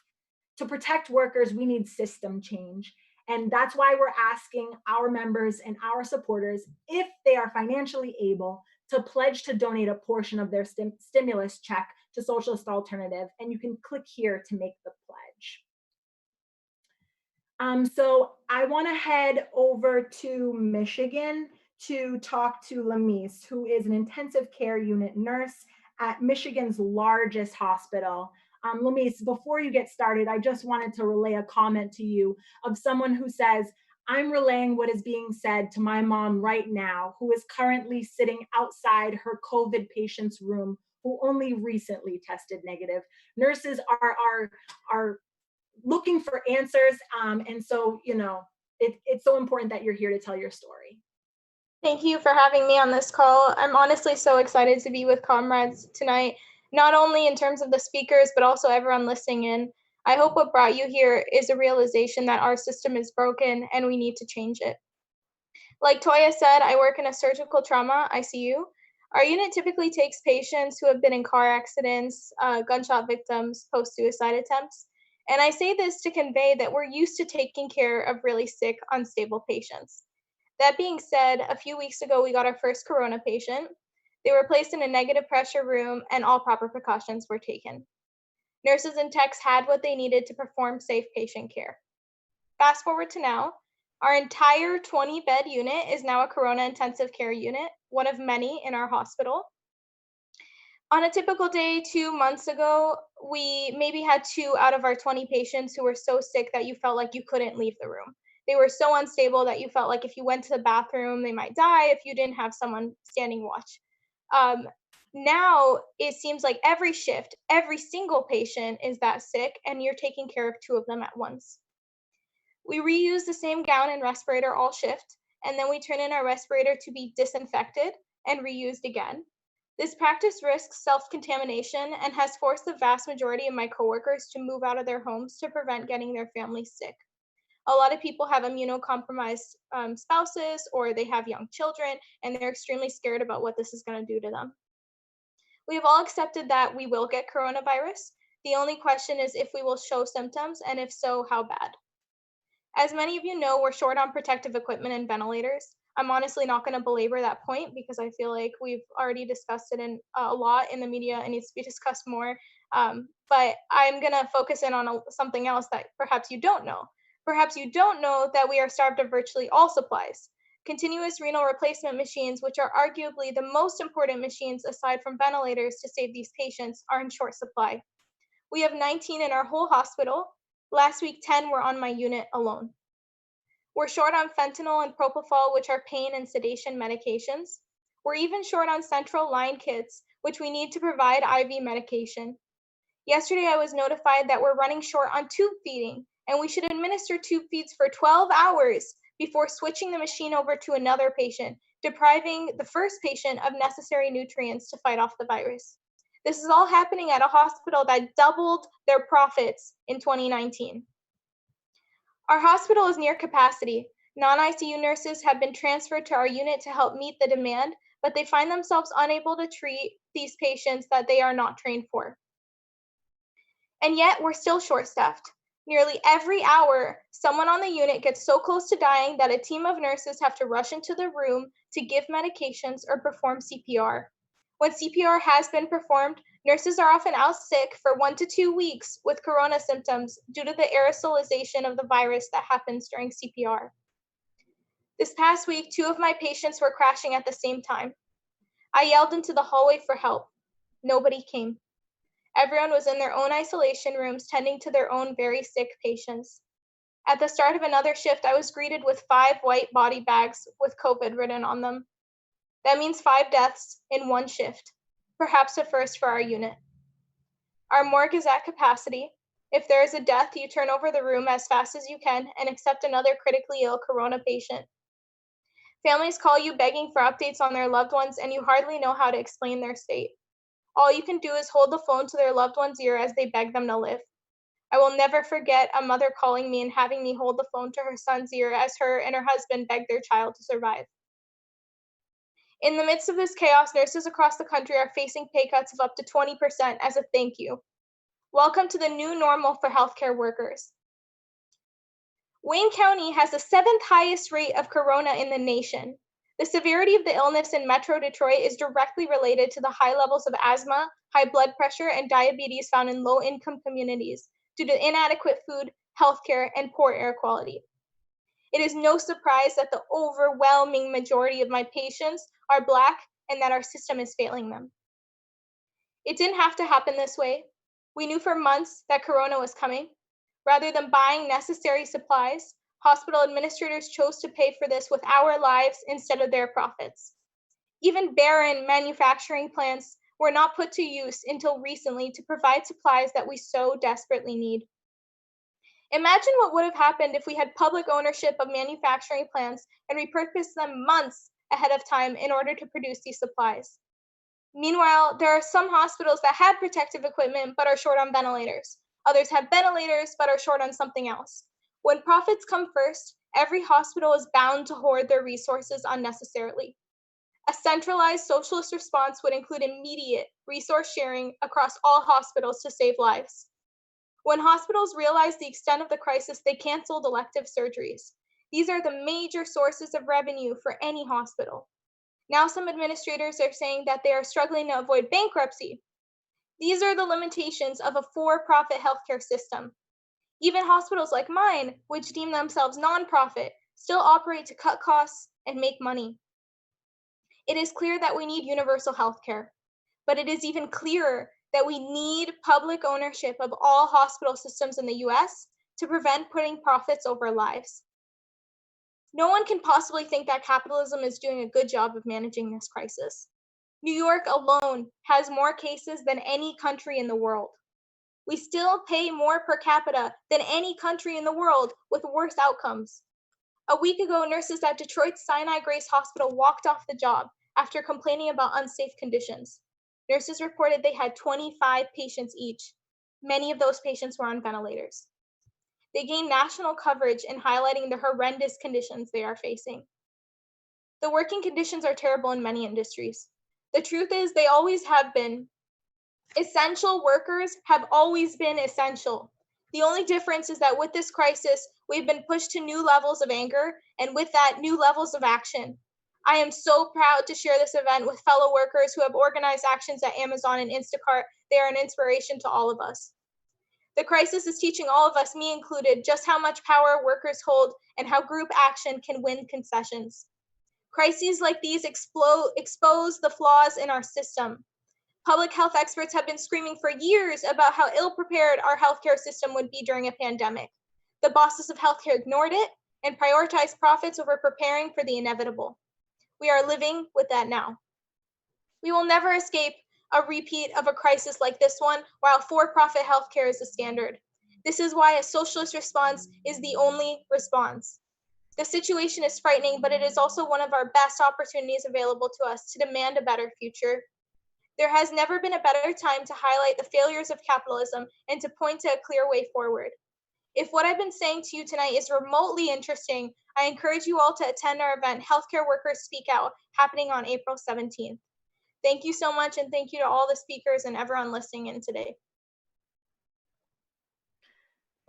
[SPEAKER 1] To protect workers, we need system change. And that's why we're asking our members and our supporters, if they are financially able, to pledge to donate a portion of their stimulus check to Socialist Alternative. And you can click here to make the pledge. So I want to head over to Michigan to talk to Lamise, who is an intensive care unit nurse at Michigan's largest hospital. Lamise, before you get started, I just wanted to relay a comment to you of someone who says, I'm relaying what is being said to my mom right now, who is currently sitting outside her COVID patient's room, who only recently tested negative. Nurses are looking for answers. And so, you know, it's so important that you're here to tell your story.
[SPEAKER 6] Thank you for having me on this call. I'm honestly so excited to be with comrades tonight, not only in terms of the speakers, but also everyone listening in. I hope what brought you here is a realization that our system is broken and we need to change it. Like Toya said, I work in a surgical trauma ICU. Our unit typically takes patients who have been in car accidents, gunshot victims, post-suicide attempts. And I say this to convey that we're used to taking care of really sick, unstable patients. That being said, a few weeks ago, we got our first corona patient. They were placed in a negative pressure room and all proper precautions were taken. Nurses and techs had what they needed to perform safe patient care. Fast forward to now, our entire 20-bed unit is now a corona intensive care unit, one of many in our hospital. On a typical day 2 months ago, we maybe had 2 out of our 20 patients who were so sick that you felt like you couldn't leave the room. They were so unstable that you felt like if you went to the bathroom, they might die if you didn't have someone standing watch. Now it seems like every shift, every single patient is that sick and you're taking care of 2 of them at once. We reuse the same gown and respirator all shift, and then we turn in our respirator to be disinfected and reused again. This practice risks self-contamination and has forced the vast majority of my coworkers to move out of their homes to prevent getting their families sick. A lot of people have immunocompromised spouses, or they have young children, and they're extremely scared about what this is going to do to them. We have all accepted that we will get coronavirus. The only question is if we will show symptoms, and if so, how bad. As many of you know, we're short on protective equipment and ventilators. I'm honestly not going to belabor that point because I feel like we've already discussed it a lot in the media and needs to be discussed more. But I'm going to focus in on something else that perhaps you don't know. Perhaps you don't know that we are starved of virtually all supplies. Continuous renal replacement machines, which are arguably the most important machines aside from ventilators to save these patients, are in short supply. We have 19 in our whole hospital. Last week, 10 were on my unit alone. We're short on fentanyl and propofol, which are pain and sedation medications. We're even short on central line kits, which we need to provide IV medication. Yesterday, I was notified that we're running short on tube feeding, and we should administer tube feeds for 12 hours before switching the machine over to another patient, depriving the first patient of necessary nutrients to fight off the virus. This is all happening at a hospital that doubled their profits in 2019. Our hospital is near capacity. Non-ICU nurses have been transferred to our unit to help meet the demand, but they find themselves unable to treat these patients that they are not trained for. And yet we're still short-staffed. Nearly every hour, someone on the unit gets so close to dying that a team of nurses have to rush into the room to give medications or perform CPR. When CPR has been performed, nurses are often out sick for 1 to 2 weeks with corona symptoms due to the aerosolization of the virus that happens during CPR. This past week, 2 of my patients were crashing at the same time. I yelled into the hallway for help. Nobody came. Everyone was in their own isolation rooms tending to their own very sick patients. At the start of another shift, I was greeted with 5 white body bags with COVID written on them. That means 5 deaths in one shift, perhaps a first for our unit. Our morgue is at capacity. If there is a death, you turn over the room as fast as you can and accept another critically ill corona patient. Families call you begging for updates on their loved ones, and you hardly know how to explain their state. All you can do is hold the phone to their loved one's ear as they beg them to live. I will never forget a mother calling me and having me hold the phone to her son's ear as her and her husband begged their child to survive. In the midst of this chaos, nurses across the country are facing pay cuts of up to 20% as a thank you. Welcome to the new normal for healthcare workers. Wayne County has the 7th highest rate of corona in the nation. The severity of the illness in Metro Detroit is directly related to the high levels of asthma, high blood pressure, and diabetes found in low-income communities due to inadequate food, healthcare, and poor air quality. It is no surprise that the overwhelming majority of my patients are Black and that our system is failing them. It didn't have to happen this way. We knew for months that corona was coming. Rather than buying necessary supplies, hospital administrators chose to pay for this with our lives instead of their profits. Even barren manufacturing plants were not put to use until recently to provide supplies that we so desperately need. Imagine what would have happened if we had public ownership of manufacturing plants and repurposed them months ahead of time in order to produce these supplies. Meanwhile, there are some hospitals that have protective equipment but are short on ventilators. Others have ventilators but are short on something else. When profits come first, every hospital is bound to hoard their resources unnecessarily. A centralized socialist response would include immediate resource sharing across all hospitals to save lives. When hospitals realized the extent of the crisis, they canceled elective surgeries. These are the major sources of revenue for any hospital. Now some administrators are saying that they are struggling to avoid bankruptcy. These are the limitations of a for-profit healthcare system. Even hospitals like mine, which deem themselves nonprofit, still operate to cut costs and make money. It is clear that we need universal healthcare, but it is even clearer that we need public ownership of all hospital systems in the US to prevent putting profits over lives. No one can possibly think that capitalism is doing a good job of managing this crisis. New York alone has more cases than any country in the world. We still pay more per capita than any country in the world with worse outcomes. A week ago, nurses at Detroit's Sinai Grace Hospital walked off the job after complaining about unsafe conditions. Nurses reported they had 25 patients each. Many of those patients were on ventilators. They gained national coverage in highlighting the horrendous conditions they are facing. The working conditions are terrible in many industries. The truth is, they always have been. Essential workers have always been essential. The only difference is that with this crisis, we've been pushed to new levels of anger, and with that, new levels of action. I am so proud to share this event with fellow workers who have organized actions at Amazon and Instacart. They are an inspiration to all of us. The crisis is teaching all of us, me included, just how much power workers hold and how group action can win concessions. Crises like these expose the flaws in our system. Public health experts have been screaming for years about how ill-prepared our healthcare system would be during a pandemic. The bosses of healthcare ignored it and prioritized profits over preparing for the inevitable. We are living with that now. We will never escape a repeat of a crisis like this one, while for-profit healthcare is the standard. This is why a socialist response is the only response. The situation is frightening, but it is also one of our best opportunities available to us to demand a better future. There has never been a better time to highlight the failures of capitalism and to point to a clear way forward. If what I've been saying to you tonight is remotely interesting, I encourage you all to attend our event, Healthcare Workers Speak Out, happening on April 17th. Thank you so much, and thank you to all the speakers and everyone listening in today.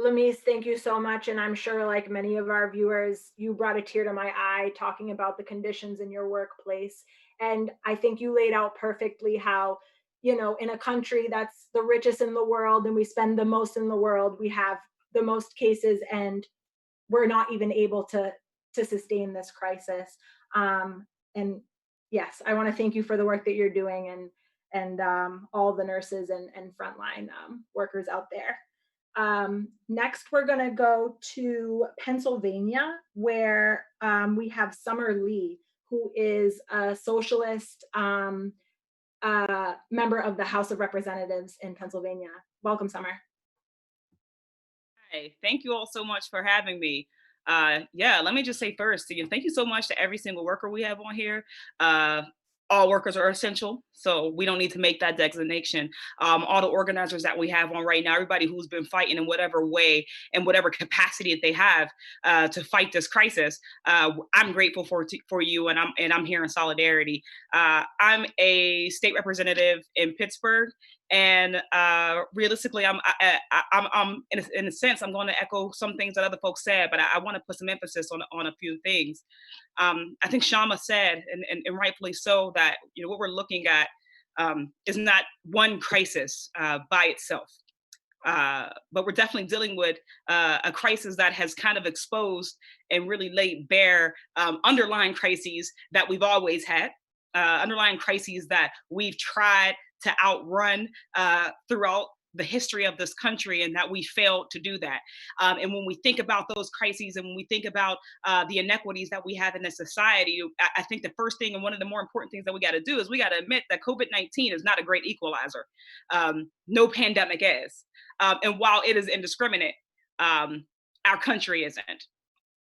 [SPEAKER 1] Lamise, thank you so much. And I'm sure, like many of our viewers, you brought a tear to my eye talking about the conditions in your workplace. And I think you laid out perfectly how, you know, in a country that's the richest in the world and we spend the most in the world, we have the most cases and we're not even able to sustain this crisis. And yes, I want to thank you for the work that you're doing and all the nurses and frontline workers out there. Next, we're going to go to Pennsylvania, where we have Summer Lee, who is a socialist member of the House of Representatives in Pennsylvania. Welcome, Summer.
[SPEAKER 7] Hi, thank you all so much for having me. Let me just say first, again, thank you so much to every single worker we have on here. All workers are essential, so we don't need to make that designation. All the organizers that we have on right now, everybody who's been fighting in whatever way and whatever capacity that they have to fight this crisis, I'm grateful for you, and I'm here in solidarity. I'm a state representative in Pittsburgh, and realistically, I'm in a sense, I'm going to echo some things that other folks said, but I want to put some emphasis on a few things. I think Kshama said, and rightfully so, that what we're looking at is not one crisis by itself, but we're definitely dealing with a crisis that has kind of exposed and really laid bare underlying crises that we've always had, underlying crises that we've tried to outrun throughout the history of this country, and that we failed to do that. And when we think about those crises, and when we think about the inequities that we have in this society, I think the first thing and one of the more important things that we got to do is we got to admit that COVID-19 is not a great equalizer. No pandemic is. And while it is indiscriminate, our country isn't.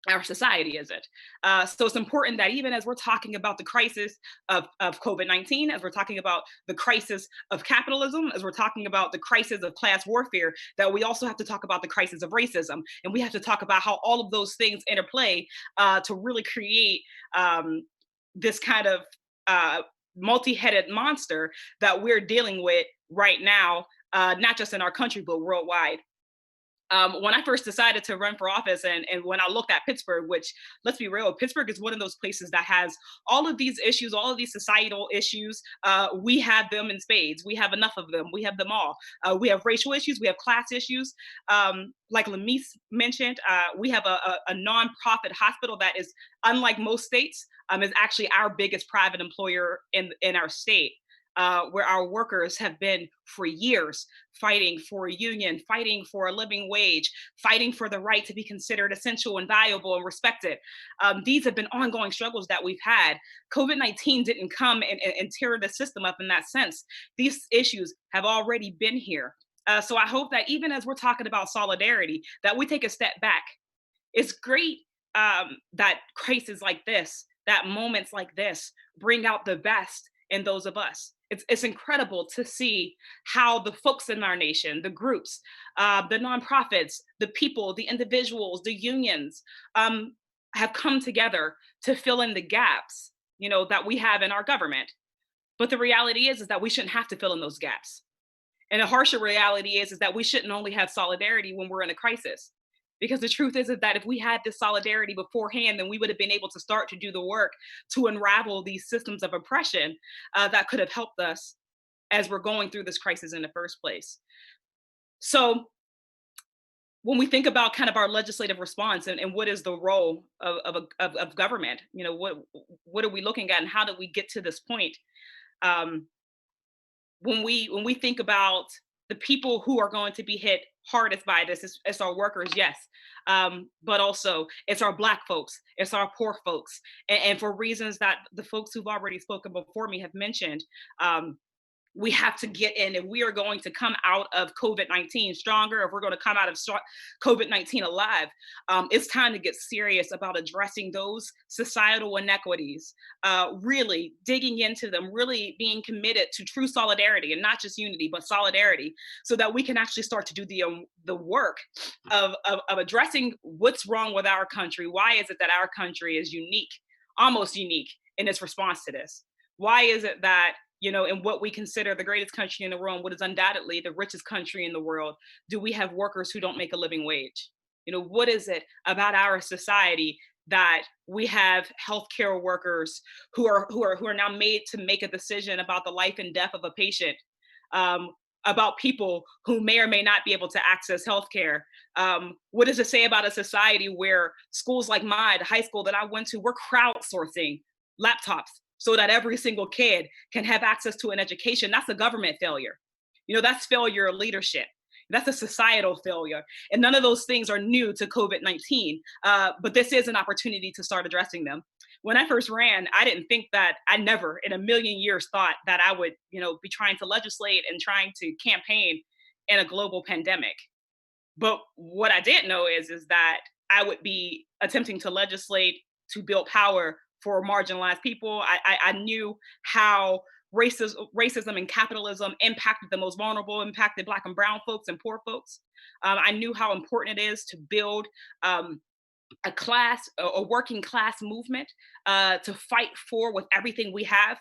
[SPEAKER 7] Our society isn't. So it's important that even as we're talking about the crisis of COVID-19, as we're talking about the crisis of capitalism, as we're talking about the crisis of class warfare, that we also have to talk about the crisis of racism. And we have to talk about how all of those things interplay to really create this kind of multi-headed monster that we're dealing with right now, not just in our country, but worldwide. When I first decided to run for office, and when I looked at Pittsburgh, which, let's be real, Pittsburgh is one of those places that has all of these issues, all of these societal issues. We have them in spades. We have enough of them. We have them all. We have racial issues. We have class issues. Like Lamise mentioned, we have a nonprofit hospital that is, unlike most states, is actually our biggest private employer in our state. Where our workers have been for years fighting for a union, fighting for a living wage, fighting for the right to be considered essential and valuable and respected. These have been ongoing struggles that we've had. COVID-19 didn't come and tear the system up in that sense. These issues have already been here. So I hope that even as we're talking about solidarity, that we take a step back. It's great that crises like this, that moments like this bring out the best in those of us. It's incredible to see how the folks in our nation, the groups, the nonprofits, the people, the individuals, the unions, have come together to fill in the gaps, that we have in our government. But the reality is that we shouldn't have to fill in those gaps. And a harsher reality is that we shouldn't only have solidarity when we're in a crisis. Because the truth is that if we had this solidarity beforehand, then we would have been able to start to do the work to unravel these systems of oppression that could have helped us as we're going through this crisis in the first place. So when we think about kind of our legislative response and what is the role of government, what are we looking at and how did we get to this point? When we think about the people who are going to be hit hardest by this, it's our workers, yes, but also it's our Black folks, it's our poor folks, and for reasons that the folks who've already spoken before me have mentioned, we have to get in. If we are going to come out of COVID-19 stronger, if we're going to come out of COVID-19 alive, it's time to get serious about addressing those societal inequities, really digging into them, really being committed to true solidarity, and not just unity, but solidarity, so that we can actually start to do the work of addressing what's wrong with our country. Why is it that our country is unique, almost unique, in its response to this? Why is it that in what we consider the greatest country in the world, what is undoubtedly the richest country in the world, do we have workers who don't make a living wage? What is it about our society that we have healthcare workers who are now made to make a decision about the life and death of a patient, about people who may or may not be able to access healthcare? What does it say about a society where schools like mine, the high school that I went to, we're crowdsourcing laptops so that every single kid can have access to an education? That's a government failure. That's failure of leadership. That's a societal failure. And none of those things are new to COVID-19, but this is an opportunity to start addressing them. When I first ran, I didn't think that, I never in a million years thought that I would, be trying to legislate and trying to campaign in a global pandemic. But what I didn't know is that I would be attempting to legislate to build power for marginalized people. I knew how racism and capitalism impacted the most vulnerable, impacted Black and brown folks and poor folks. I knew how important it is to build a working class movement to fight for with everything we have,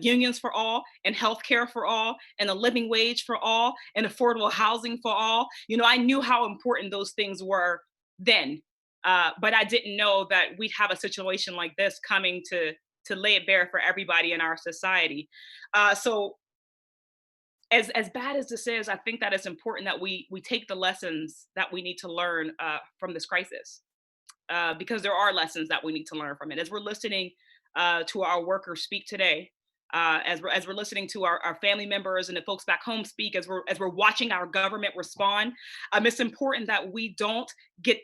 [SPEAKER 7] unions for all, and healthcare for all, and a living wage for all, and affordable housing for all. I knew how important those things were then. But I didn't know that we'd have a situation like this coming to lay it bare for everybody in our society. So as bad as this is, I think that it's important that we take the lessons that we need to learn from this crisis, because there are lessons that we need to learn from it. As we're listening to our workers speak today, as we're listening to our family members and the folks back home speak, as we're watching our government respond, it's important that we don't get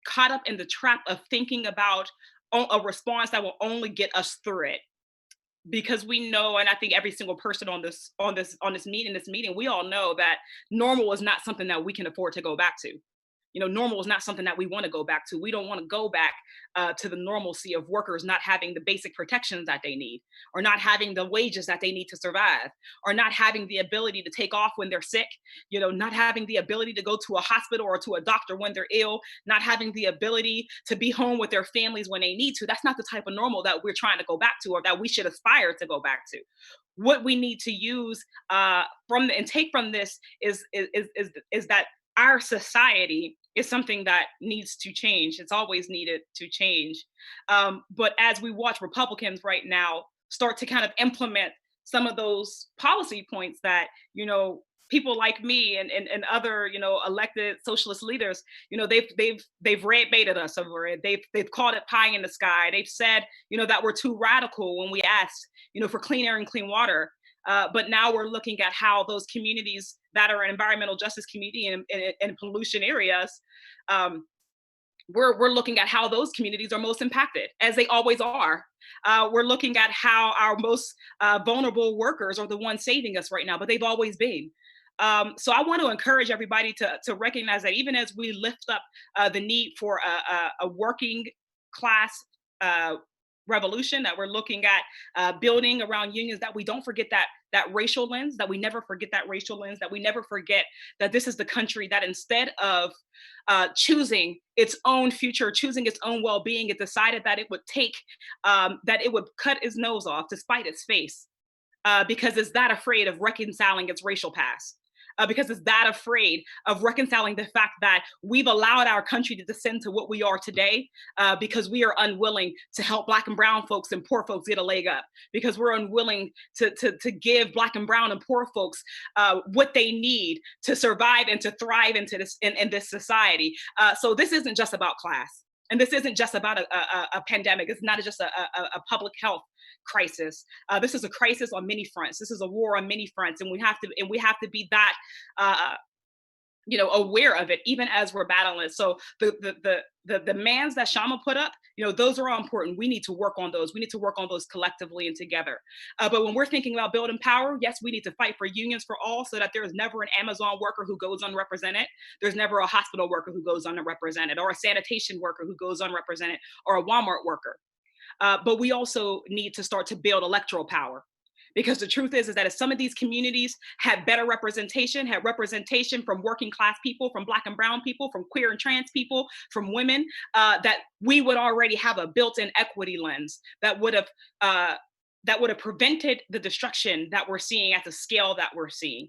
[SPEAKER 7] caught up in the trap of thinking about a response that will only get us through it. Because we know, and I think every single person on this meeting, we all know that normal is not something that we can afford to go back to. Normal is not something that we want to go back to. We don't want to go back to the normalcy of workers not having the basic protections that they need, or not having the wages that they need to survive, or not having the ability to take off when they're sick, not having the ability to go to a hospital or to a doctor when they're ill, not having the ability to be home with their families when they need to. That's not the type of normal that we're trying to go back to, or that we should aspire to go back to. What we need to use and take from this is that our society is something that needs to change. It's always needed to change. But as we watch Republicans right now start to kind of implement some of those policy points that, people like me and other, elected socialist leaders, they've red baited us over it. They've called it pie in the sky. They've said, that we're too radical when we asked, for clean air and clean water. But now we're looking at how those communities that are in environmental justice community and pollution areas, we're looking at how those communities are most impacted, as they always are. We're looking at how our most vulnerable workers are the ones saving us right now, but they've always been. So I want to encourage everybody to recognize that even as we lift up the need for a working class revolution, that we're looking at building around unions, that we don't forget that racial lens, that we never forget that racial lens, that we never forget that this is the country that instead of choosing its own future, choosing its own well-being, it decided that it would that it would cut its nose off to spite its face, because it's that afraid of reconciling its racial past. Because it's that afraid of reconciling the fact that we've allowed our country to descend to what we are today, because we are unwilling to help Black and brown folks and poor folks get a leg up, because we're unwilling to give Black and brown and poor folks what they need to survive and to thrive in this society. So this isn't just about class. And this isn't just about a pandemic. It's not just a public health crisis. This is a crisis on many fronts. This is a war on many fronts, and we have to be that aware of it, even as we're battling it. So the demands that Kshama put up, those are all important. We need to work on those. We need to work on those collectively and together. But when we're thinking about building power, yes, we need to fight for unions for all, so that there is never an Amazon worker who goes unrepresented. There's never a hospital worker who goes unrepresented, or a sanitation worker who goes unrepresented, or a Walmart worker. But we also need to start to build electoral power. Because the truth is that if some of these communities had better representation, had representation from working class people, from Black and brown people, from queer and trans people, from women, that we would already have a built-in equity lens that would have prevented the destruction that we're seeing at the scale that we're seeing.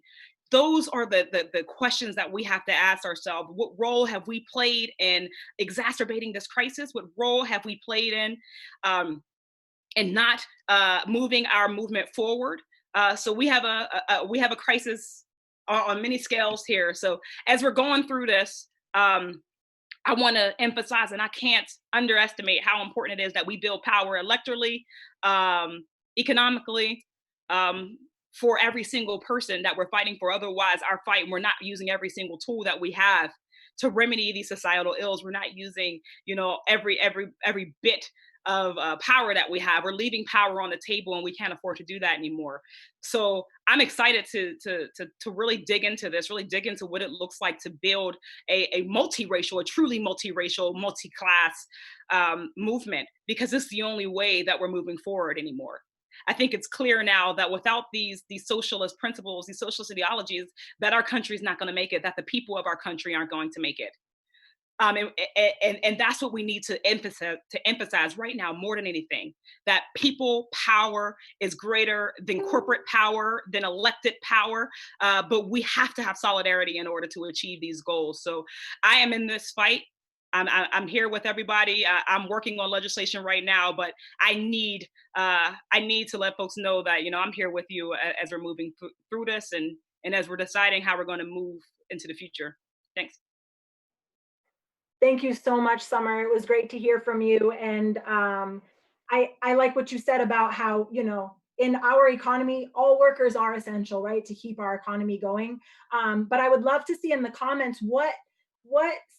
[SPEAKER 7] Those are the questions that we have to ask ourselves. What role have we played in exacerbating this crisis? What role have we played in and not moving our movement forward? So we have a crisis on many scales here. So as we're going through this, I want to emphasize, and I can't underestimate how important it is that we build power electorally, economically, for every single person that we're fighting for. Otherwise, we're not using every single tool that we have to remedy these societal ills. We're not using, every bit of power that we have. We're leaving power on the table, and we can't afford to do that anymore. So I'm excited to really dig into this, really dig into what it looks like to build a multiracial, a truly multiracial, multi-class movement, because it's the only way that we're moving forward anymore. I think it's clear now that without these socialist principles, these socialist ideologies, that our country is not going to make it, that the people of our country aren't going to make it. And that's what we need to emphasize right now more than anything, that people power is greater than corporate power, than elected power, but we have to have solidarity in order to achieve these goals. So I am in this fight. I'm here with everybody. I'm working on legislation right now, but I need to let folks know that, I'm here with you as we're moving through this, and as we're deciding how we're going to move into the future. Thanks.
[SPEAKER 1] Thank you so much, Summer. It was great to hear from you. And I like what you said about how, in our economy, all workers are essential, right, to keep our economy going. But I would love to see in the comments what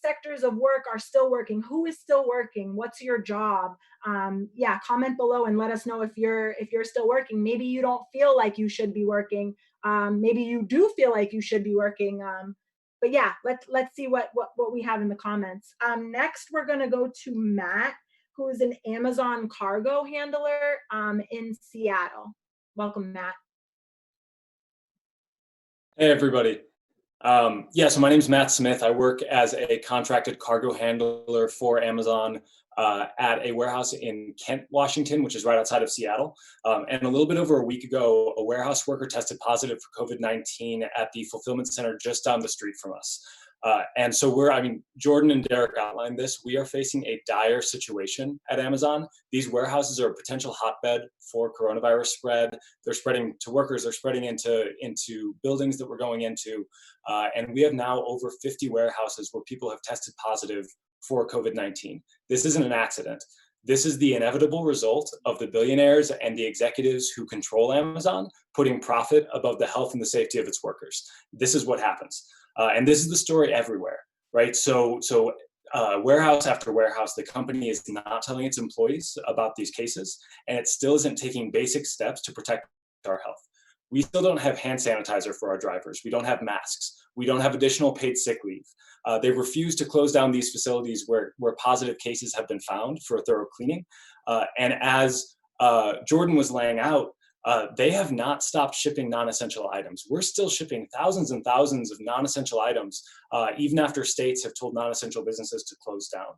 [SPEAKER 1] sectors of work are still working, who is still working, what's your job. Yeah, comment below and let us know if you're still working. Maybe you don't feel like you should be working. Maybe you do feel like you should be working. But yeah, let's see what we have in the comments. Next, we're gonna go to Matt, who is an Amazon cargo handler in Seattle. Welcome, Matt.
[SPEAKER 8] Hey, everybody. So my name is Matt Smith. I work as a contracted cargo handler for Amazon at a warehouse in Kent, Washington, which is right outside of Seattle. And a little bit over a week ago, a warehouse worker tested positive for COVID-19 at the fulfillment center just down the street from us. And so Jordan and Derek outlined this. We are facing a dire situation at Amazon. These warehouses are a potential hotbed for coronavirus spread. They're spreading to workers. They're spreading into buildings that we're going into. And we have now over 50 warehouses where people have tested positive for COVID-19. This isn't an accident. This is the inevitable result of the billionaires and the executives who control Amazon putting profit above the health and the safety of its workers. This is what happens. And this is the story everywhere, right? So warehouse after warehouse, the company is not telling its employees about these cases, and it still isn't taking basic steps to protect our health. We still don't have hand sanitizer for our drivers. We don't have masks. We don't have additional paid sick leave. They've refused to close down these facilities where positive cases have been found for a thorough cleaning. And as Jordan was laying out, they have not stopped shipping non-essential items. We're still shipping thousands and thousands of non-essential items, even after states have told non-essential businesses to close down.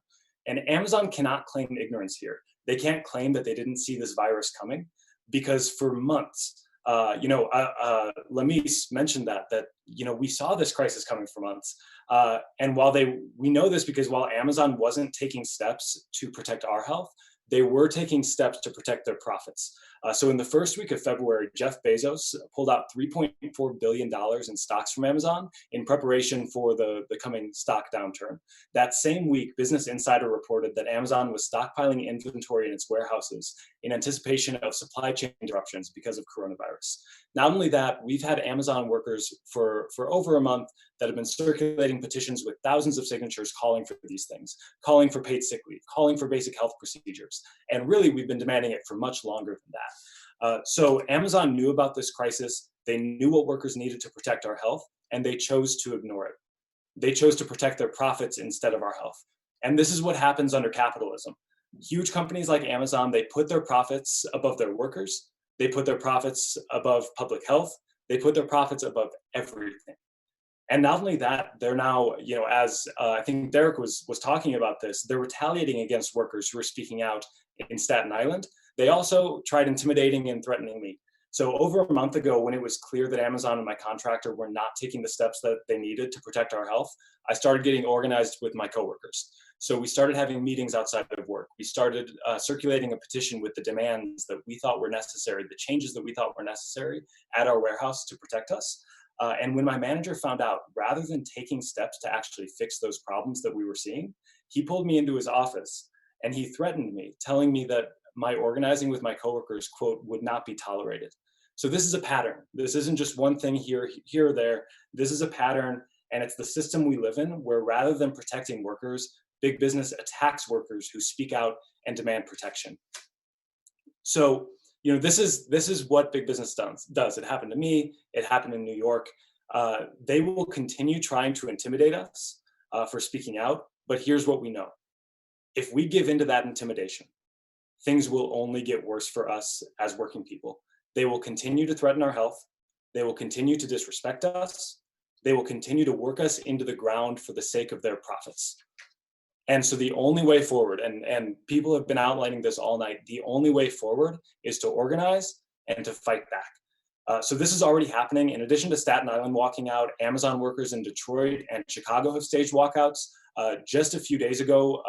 [SPEAKER 8] And Amazon cannot claim ignorance here. They can't claim that they didn't see this virus coming, because for months, let me mention that we saw this crisis coming for months. And we know this because while Amazon wasn't taking steps to protect our health, they were taking steps to protect their profits. So in the first week of February, Jeff Bezos pulled out $3.4 billion in stocks from Amazon in preparation for the coming stock downturn. That same week, Business Insider reported that Amazon was stockpiling inventory in its warehouses in anticipation of supply chain disruptions because of coronavirus. Not only that, we've had Amazon workers for over a month that have been circulating petitions with thousands of signatures calling for these things, calling for paid sick leave, calling for basic health procedures. And really, we've been demanding it for much longer than that. So Amazon knew about this crisis. They knew what workers needed to protect our health, and they chose to ignore it. They chose to protect their profits instead of our health. And this is what happens under capitalism. Huge companies like Amazon, they put their profits above their workers. They put their profits above public health. They put their profits above everything. And not only that, they're now, as I think Derek was talking about this, they're retaliating against workers who are speaking out in Staten Island. They also tried intimidating and threatening me. So over a month ago, when it was clear that Amazon and my contractor were not taking the steps that they needed to protect our health, I started getting organized with my coworkers. So we started having meetings outside of work. We started circulating a petition with the demands that we thought were necessary, the changes that we thought were necessary at our warehouse to protect us. And when my manager found out, rather than taking steps to actually fix those problems that we were seeing, he pulled me into his office and he threatened me, telling me that my organizing with my coworkers, quote, would not be tolerated. So this is a pattern. This isn't just one thing here or there. This is a pattern, and it's the system we live in, where rather than protecting workers, big business attacks workers who speak out and demand protection. So, this is what big business does. It happened to me. It happened in New York. They will continue trying to intimidate us for speaking out. But here's what we know. If we give into that intimidation, things will only get worse for us as working people. They will continue to threaten our health. They will continue to disrespect us. They will continue to work us into the ground for the sake of their profits. And so the only way forward, and people have been outlining this all night, the only way forward is to organize and to fight back. So this is already happening. In addition to Staten Island walking out, Amazon workers in Detroit and Chicago have staged walkouts. Just a few days ago,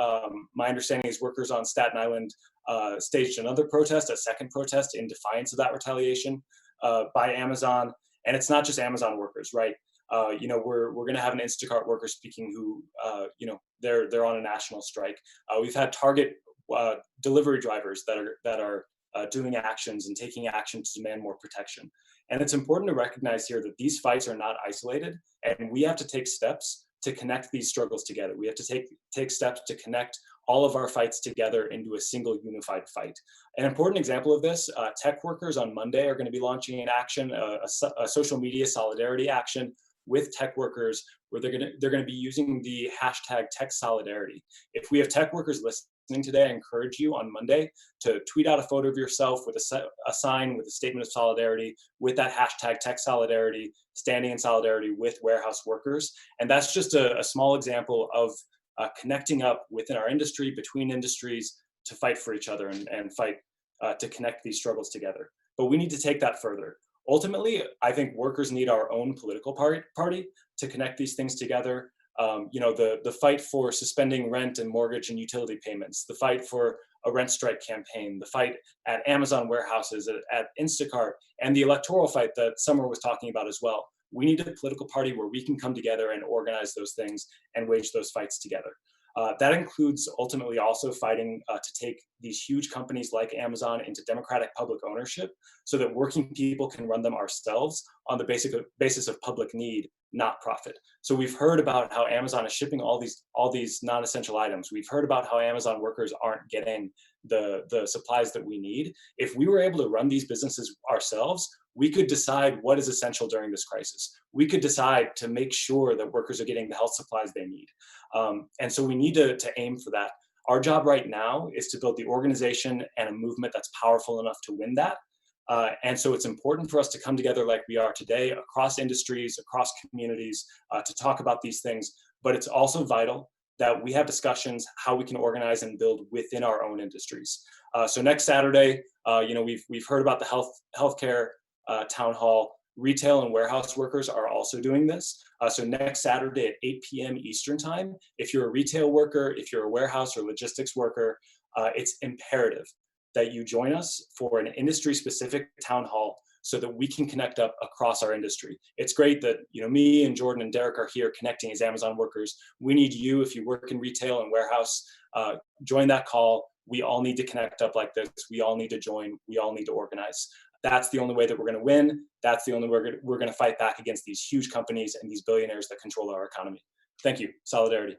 [SPEAKER 8] my understanding is workers on Staten Island staged another protest, a second protest in defiance of that retaliation by Amazon. And it's not just Amazon workers, right? We're going to have an Instacart worker speaking who, they're on a national strike. We've had Target delivery drivers that are doing actions and taking action to demand more protection. And it's important to recognize here that these fights are not isolated, and we have to take steps to connect these struggles together. We have to take steps to connect all of our fights together into a single unified fight. An important example of this, tech workers on Monday are going to be launching an action, a social media solidarity action with tech workers, where they're going to be using the hashtag tech solidarity. If we have tech workers listening today, I encourage you on Monday to tweet out a photo of yourself with a sign with a statement of solidarity with that hashtag tech solidarity, standing in solidarity with warehouse workers. And that's just a small example of connecting up within our industry, between industries, to fight for each other and fight to connect these struggles together. But we need to take that further. Ultimately, I think workers need our own political party to connect these things together. The fight for suspending rent and mortgage and utility payments, the fight for a rent strike campaign, the fight at Amazon warehouses, at Instacart, and the electoral fight that Summer was talking about as well. We need a political party where we can come together and organize those things and wage those fights together. That includes ultimately also fighting to take these huge companies like Amazon into democratic public ownership so that working people can run them ourselves on the basis of public need, not profit. So we've heard about how Amazon is shipping all these non-essential items. We've heard about how Amazon workers aren't getting the supplies that we need. If we were able to run these businesses ourselves, we could decide what is essential during this crisis. We could decide to make sure that workers are getting the health supplies they need. And so we need to aim for that. Our job right now is to build the organization and a movement that's powerful enough to win that. And so it's important for us to come together like we are today across industries, across communities, to talk about these things. But it's also vital that we have discussions how we can organize and build within our own industries. So next Saturday, we've heard about the healthcare town hall. Retail and warehouse workers are also doing this. So next Saturday at 8 p.m. Eastern time, if you're a retail worker, if you're a warehouse or logistics worker, it's imperative that you join us for an industry-specific town hall so that we can connect up across our industry. It's great that me and Jordan and Derek are here connecting as Amazon workers. We need you, if you work in retail and warehouse, join that call. We all need to connect up like this. We all need to join. We all need to organize. That's the only way that we're going to win. That's the only way we're going to fight back against these huge companies and these billionaires that control our economy. Thank you. Solidarity.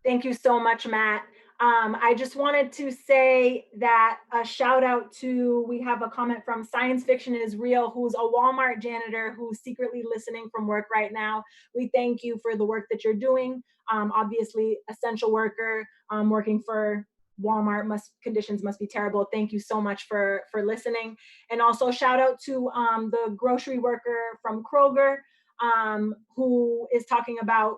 [SPEAKER 1] Thank you so much, Matt. I just wanted to say that a shout out to, we have a comment from Science Fiction is Real, who's a Walmart janitor who's secretly listening from work right now. We thank you for the work that you're doing. Obviously, essential worker working for Walmart, conditions must be terrible. Thank you so much for listening. And also shout out to the grocery worker from Kroger, who is talking about,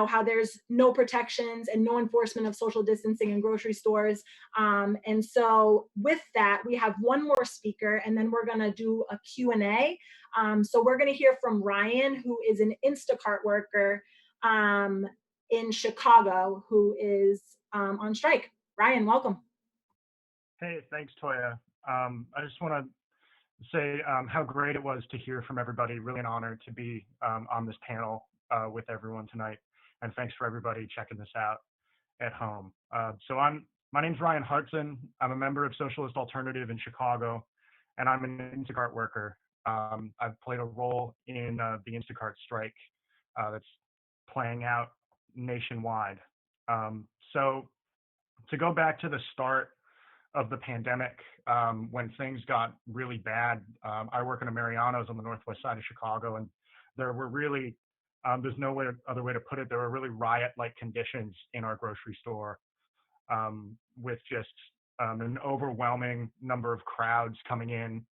[SPEAKER 1] how there's no protections and no enforcement of social distancing in grocery stores. And so with that, we have one more speaker, and then we're gonna do a Q&A. So we're gonna hear from Ryan, who is an Instacart worker in Chicago, who is on strike. Ryan, welcome.
[SPEAKER 9] Hey, thanks, Toya. I just want to say how great it was to hear from everybody. Really an honor to be on this panel with everyone tonight. And thanks for everybody checking this out at home. My name's Ryan Hartson. I'm a member of Socialist Alternative in Chicago, and I'm an Instacart worker. I've played a role in the Instacart strike that's playing out nationwide. So to go back to the start of the pandemic, when things got really bad, I work in a Mariano's on the northwest side of Chicago, and there were really, there's no other way to put it, there were really riot-like conditions in our grocery store, with just an overwhelming number of crowds coming in.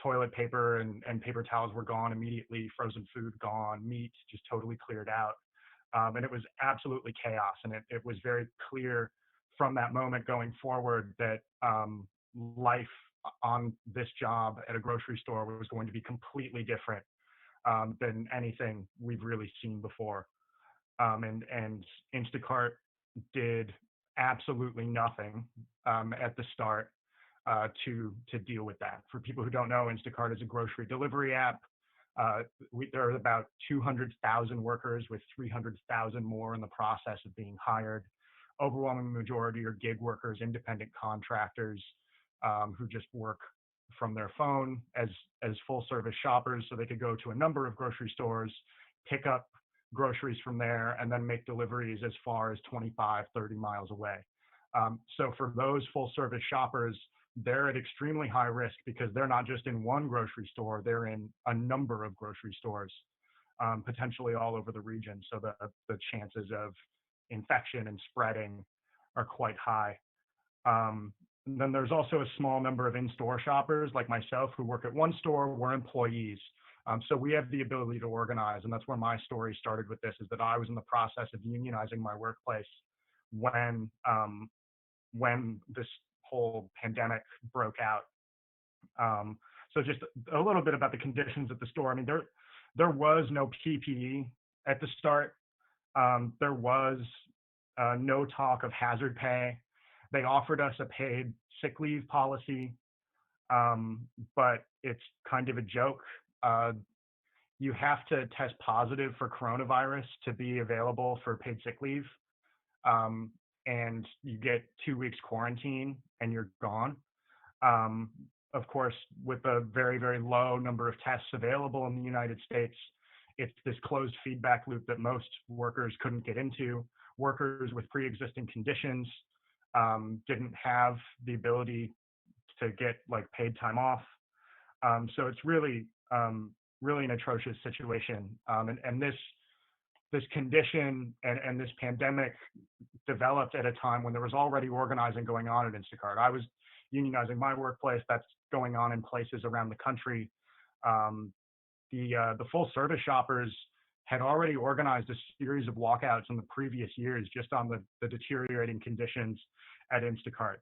[SPEAKER 9] Toilet paper and paper towels were gone immediately, frozen food gone, meat just totally cleared out. And it was absolutely chaos, and it was very clear from that moment going forward that life on this job at a grocery store was going to be completely different than anything we've really seen before. And Instacart did absolutely nothing at the start to deal with that. For people who don't know, Instacart is a grocery delivery app. There are about 200,000 workers, with 300,000 more in the process of being hired. Overwhelming majority are gig workers, independent contractors who just work from their phone as full service shoppers, so they could go to a number of grocery stores, pick up groceries from there, and then make deliveries as far as 25, 30 miles away. So for those full service shoppers, they're at extremely high risk because they're not just in one grocery store, they're in a number of grocery stores, potentially all over the region. So the chances of infection and spreading are quite high. And then there's also a small number of in-store shoppers like myself who work at one store. We're employees. So we have the ability to organize, and that's where my story started with this, is that I was in the process of unionizing my workplace when this whole pandemic broke out. So just a little bit about the conditions at the store. I mean, there was no PPE at the start. There was no talk of hazard pay. They offered us a paid sick leave policy, but it's kind of a joke. You have to test positive for coronavirus to be available for paid sick leave. And you get 2 weeks quarantine and you're gone. Of course, with a very, very low number of tests available in the United States, it's this closed feedback loop that most workers couldn't get into. Workers with pre-existing conditions didn't have the ability to get like paid time off. So it's really, really an atrocious situation. And this condition and this pandemic developed at a time when there was already organizing going on at Instacart. I was unionizing my workplace. That's going on in places around the country. The full service shoppers had already organized a series of walkouts in the previous years just on the deteriorating conditions at Instacart.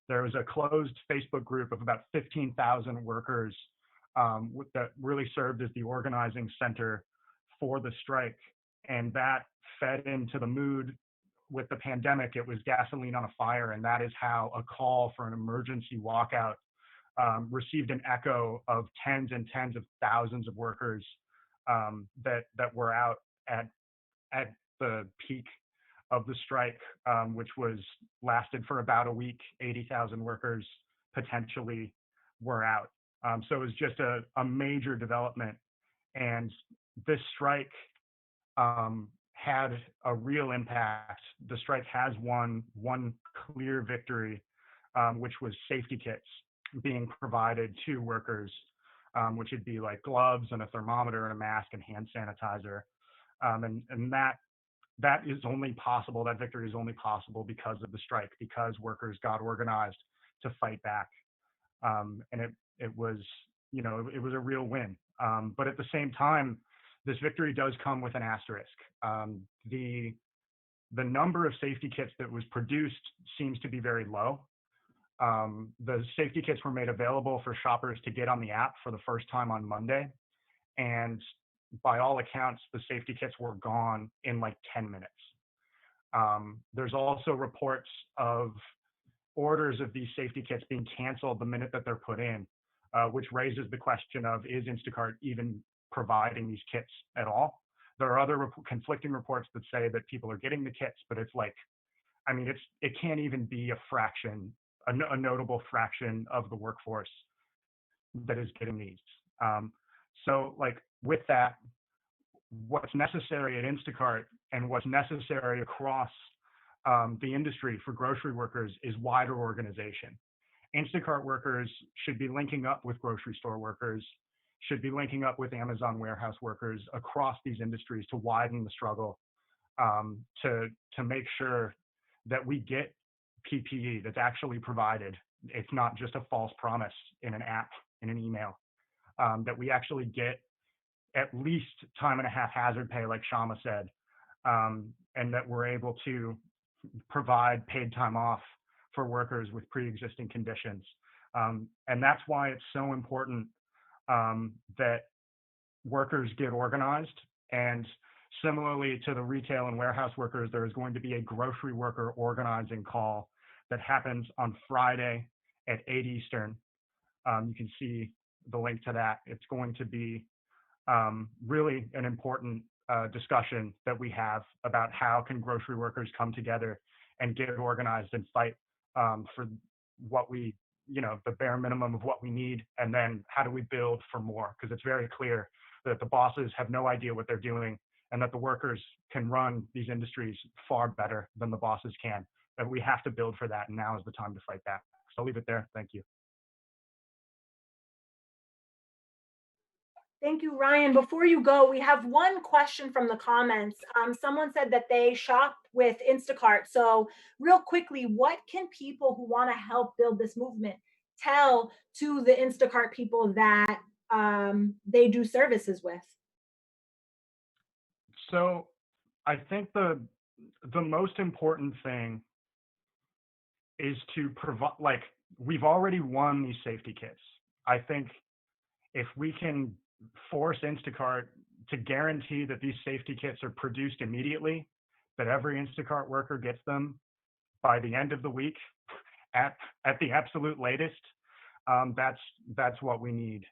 [SPEAKER 9] There was a closed Facebook group of about 15,000 workers that really served as the organizing center for the strike. And that fed into the mood with the pandemic. It was gasoline on a fire. And that is how a call for an emergency walkout received an echo of tens and tens of thousands of workers that were out at the peak of the strike, which lasted for about a week. 80,000 workers potentially were out. So it was just a major development. And this strike had a real impact. The strike has won one clear victory, which was safety kits being provided to workers, which would be like gloves and a thermometer and a mask and hand sanitizer. And that is only possible, that victory is only possible because of the strike, because workers got organized to fight back. And it was, it was a real win. But at the same time, this victory does come with an asterisk. The number of safety kits that was produced seems to be very low. The safety kits were made available for shoppers to get on the app for the first time on Monday. And by all accounts, the safety kits were gone in like 10 minutes. There's also reports of orders of these safety kits being canceled the minute that they're put in, which raises the question of, is Instacart even providing these kits at all? There are other conflicting reports that say that people are getting the kits, but it's like, I mean, it can't even be a fraction, a notable fraction of the workforce that is getting these. So like with that, what's necessary at Instacart and what's necessary across the industry for grocery workers is wider organization. Instacart workers should be linking up with grocery store workers, should be linking up with Amazon warehouse workers across these industries to widen the struggle, to make sure that we get PPE that's actually provided. It's not just a false promise in an app, in an email, that we actually get at least time and a half hazard pay, like Kshama said, and that we're able to provide paid time off for workers with pre-existing conditions. And that's why it's so important that workers get organized. And similarly to the retail and warehouse workers, there is going to be a grocery worker organizing call that happens on Friday at 8 Eastern. You can see the link to that. It's going to be really an important discussion that we have about how can grocery workers come together and get organized and fight for what we, the bare minimum of what we need, and then how do we build for more? Because it's very clear that the bosses have no idea what they're doing and that the workers can run these industries far better than the bosses can. And we have to build for that, and now is the time to fight back. So I'll leave it there. Thank you.
[SPEAKER 1] Thank you, Ryan. Before you go, we have one question from the comments. Someone said that they shop with Instacart. So real quickly, what can people who want to help build this movement tell to the Instacart people that they do services with?
[SPEAKER 9] So I think the most important thing is to provide, like, we've already won these safety kits. I think if we can force Instacart to guarantee that these safety kits are produced immediately, that every Instacart worker gets them by the end of the week at the absolute latest, that's what we need,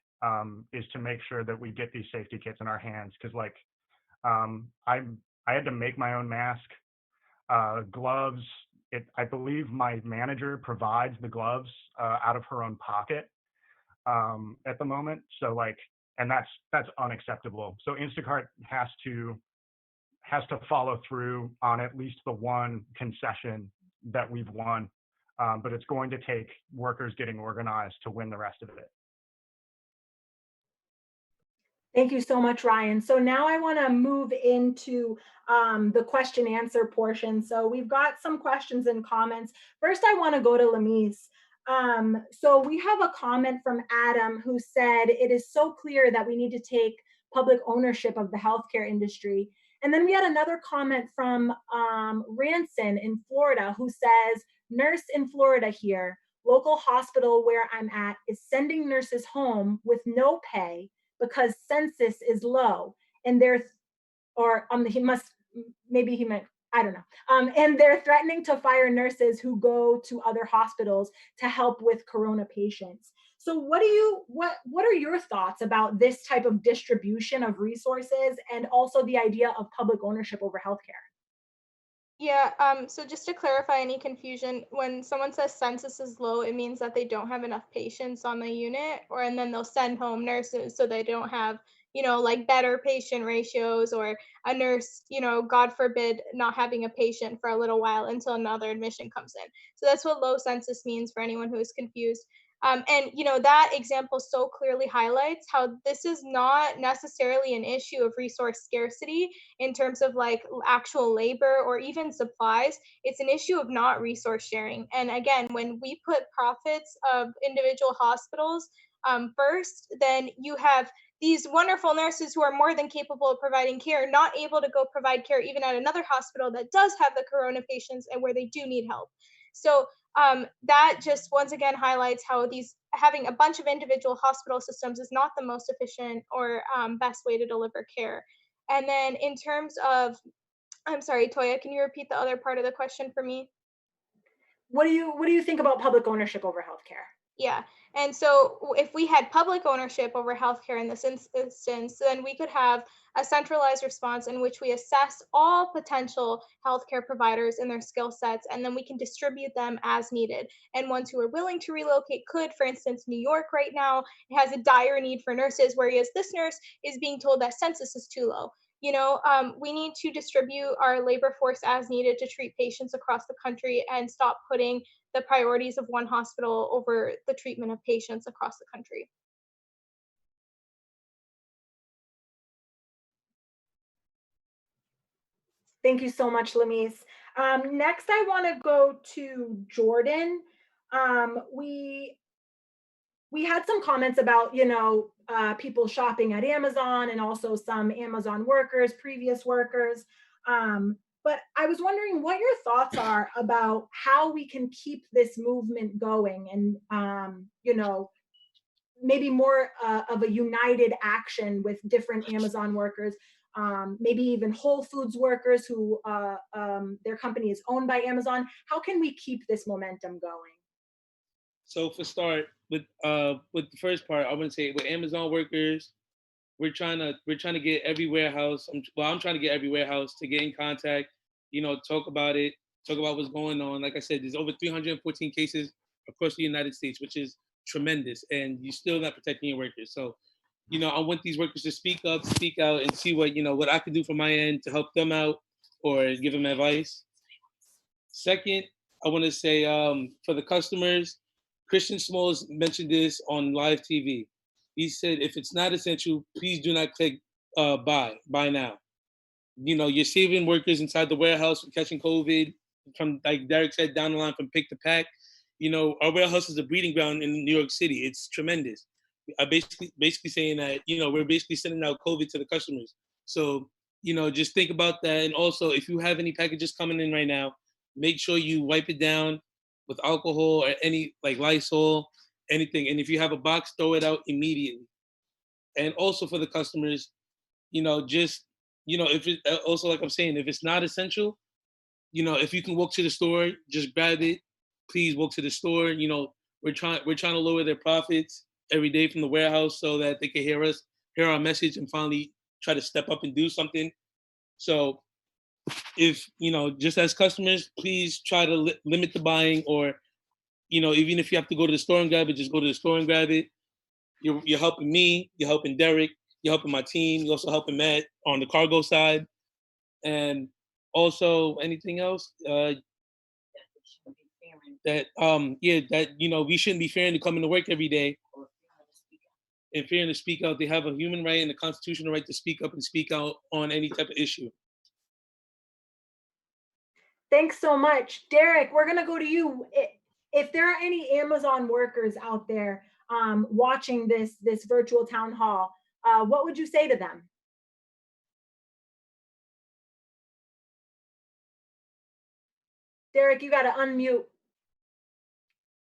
[SPEAKER 9] is to make sure that we get these safety kits in our hands. Because like I had to make my own mask, gloves. I believe my manager provides the gloves out of her own pocket at the moment. So like, and that's unacceptable. So Instacart has to follow through on at least the one concession that we've won but it's going to take workers getting organized to win the rest of it.
[SPEAKER 1] Thank you so much, Ryan. So now I want to move into the question answer portion. So we've got some questions and comments. First, I want to go to Lamise. So we have a comment from Adam who said, it is so clear that we need to take public ownership of the healthcare industry. And then we had another comment from Ranson in Florida who says, nurse in Florida here, local hospital where I'm at is sending nurses home with no pay because census is low and they're, or he must, maybe he meant, I don't know. And they're threatening to fire nurses who go to other hospitals to help with corona patients. So what are your thoughts about this type of distribution of resources and also the idea of public ownership over healthcare?
[SPEAKER 6] Yeah, so just to clarify any confusion, when someone says census is low, it means that they don't have enough patients on the unit, and then they'll send home nurses so they don't have, like better patient ratios, or a nurse, God forbid, not having a patient for a little while until another admission comes in. So that's what low census means for anyone who is confused. And that example so clearly highlights how this is not necessarily an issue of resource scarcity in terms of like actual labor or even supplies. It's an issue of not resource sharing. And again, when we put profits of individual hospitals first, then you have these wonderful nurses who are more than capable of providing care, not able to go provide care even at another hospital that does have the corona patients and where they do need help. So that just once again highlights how having a bunch of individual hospital systems is not the most efficient or best way to deliver care. And then in terms of, I'm sorry, Toya, can you repeat the other part of the question for me?
[SPEAKER 1] What do you think about public ownership over healthcare?
[SPEAKER 6] Yeah. And so if we had public ownership over healthcare in this instance, then we could have a centralized response in which we assess all potential healthcare providers and their skill sets, and then we can distribute them as needed. And ones who are willing to relocate could, for instance, New York right now has a dire need for nurses, whereas this nurse is being told that census is too low. We need to distribute our labor force as needed to treat patients across the country and stop putting the priorities of one hospital over the treatment of patients across the country.
[SPEAKER 1] Thank you so much, Lamise. Next, I want to go to Jordan. We had some comments about, people shopping at Amazon and also some Amazon workers, previous workers. But I was wondering what your thoughts are about how we can keep this movement going and, maybe more of a united action with different Amazon workers, maybe even Whole Foods workers who their company is owned by Amazon. How can we keep this momentum going?
[SPEAKER 3] So for start, with the first part, I want to say with Amazon workers, we're trying to get every warehouse. I'm trying to get every warehouse to get in contact, talk about it, talk about what's going on. Like I said, there's over 314 cases across the United States, which is tremendous, and you're still not protecting your workers. So, I want these workers to speak up, speak out, and see what I can do from my end to help them out or give them advice. Second, I want to say for the customers, Christian Smalls mentioned this on live TV. He said, if it's not essential, please do not click buy now. You're saving workers inside the warehouse from catching COVID, from, like Derek said, down the line from pick to pack. Our warehouse is a breeding ground in New York City. It's tremendous. I basically saying that, we're basically sending out COVID to the customers. So, just think about that. And also, if you have any packages coming in right now, make sure you wipe it down with alcohol or any like Lysol, anything. And if you have a box, throw it out immediately. And also for the customers, if it also, like I'm saying, if it's not essential, if you can walk to the store, just grab it. Please walk to the store. We're trying to lower their profits every day from the warehouse so that they can hear our message, and finally try to step up and do something. So if, just as customers, please try to limit the buying, or, even if you have to go to the store and grab it, just go to the store and grab it. You're helping me, you're helping Derek, you're helping my team, you're also helping Matt on the cargo side. And also anything else? that that we shouldn't be fearing to come into work every day and fearing to speak out. They have a human right and a constitutional right to speak up and speak out on any type of issue.
[SPEAKER 1] Thanks so much. Derek, we're gonna go to you. If there are any Amazon workers out there watching this virtual town hall, what would you say to them? Derek, you gotta unmute.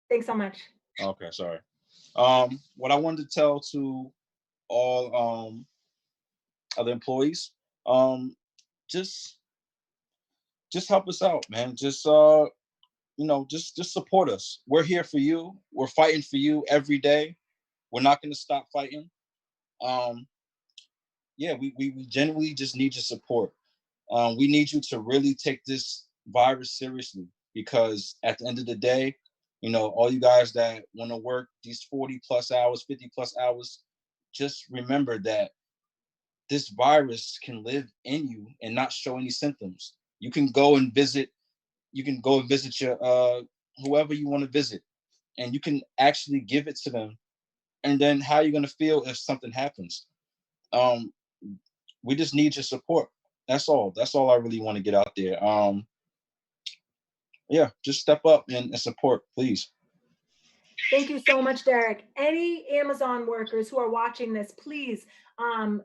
[SPEAKER 1] Thanks so much.
[SPEAKER 10] Okay, sorry. What I wanted to tell to all other employees, just help us out, man. Just just support us. We're here for you. We're fighting for you every day. We're not going to stop fighting. Yeah, we genuinely just need your support. We need you to really take this virus seriously, because at the end of the day, all you guys that want to work these 40 plus hours, 50 plus hours, just remember that this virus can live in you and not show any symptoms. You can go and visit your whoever you want to visit, and you can actually give it to them. And then how are you going to feel if something happens? We just need your support. That's all I really want to get out there. Yeah, just step up and support, please.
[SPEAKER 1] Thank you so much, Derek. Any Amazon workers who are watching this, please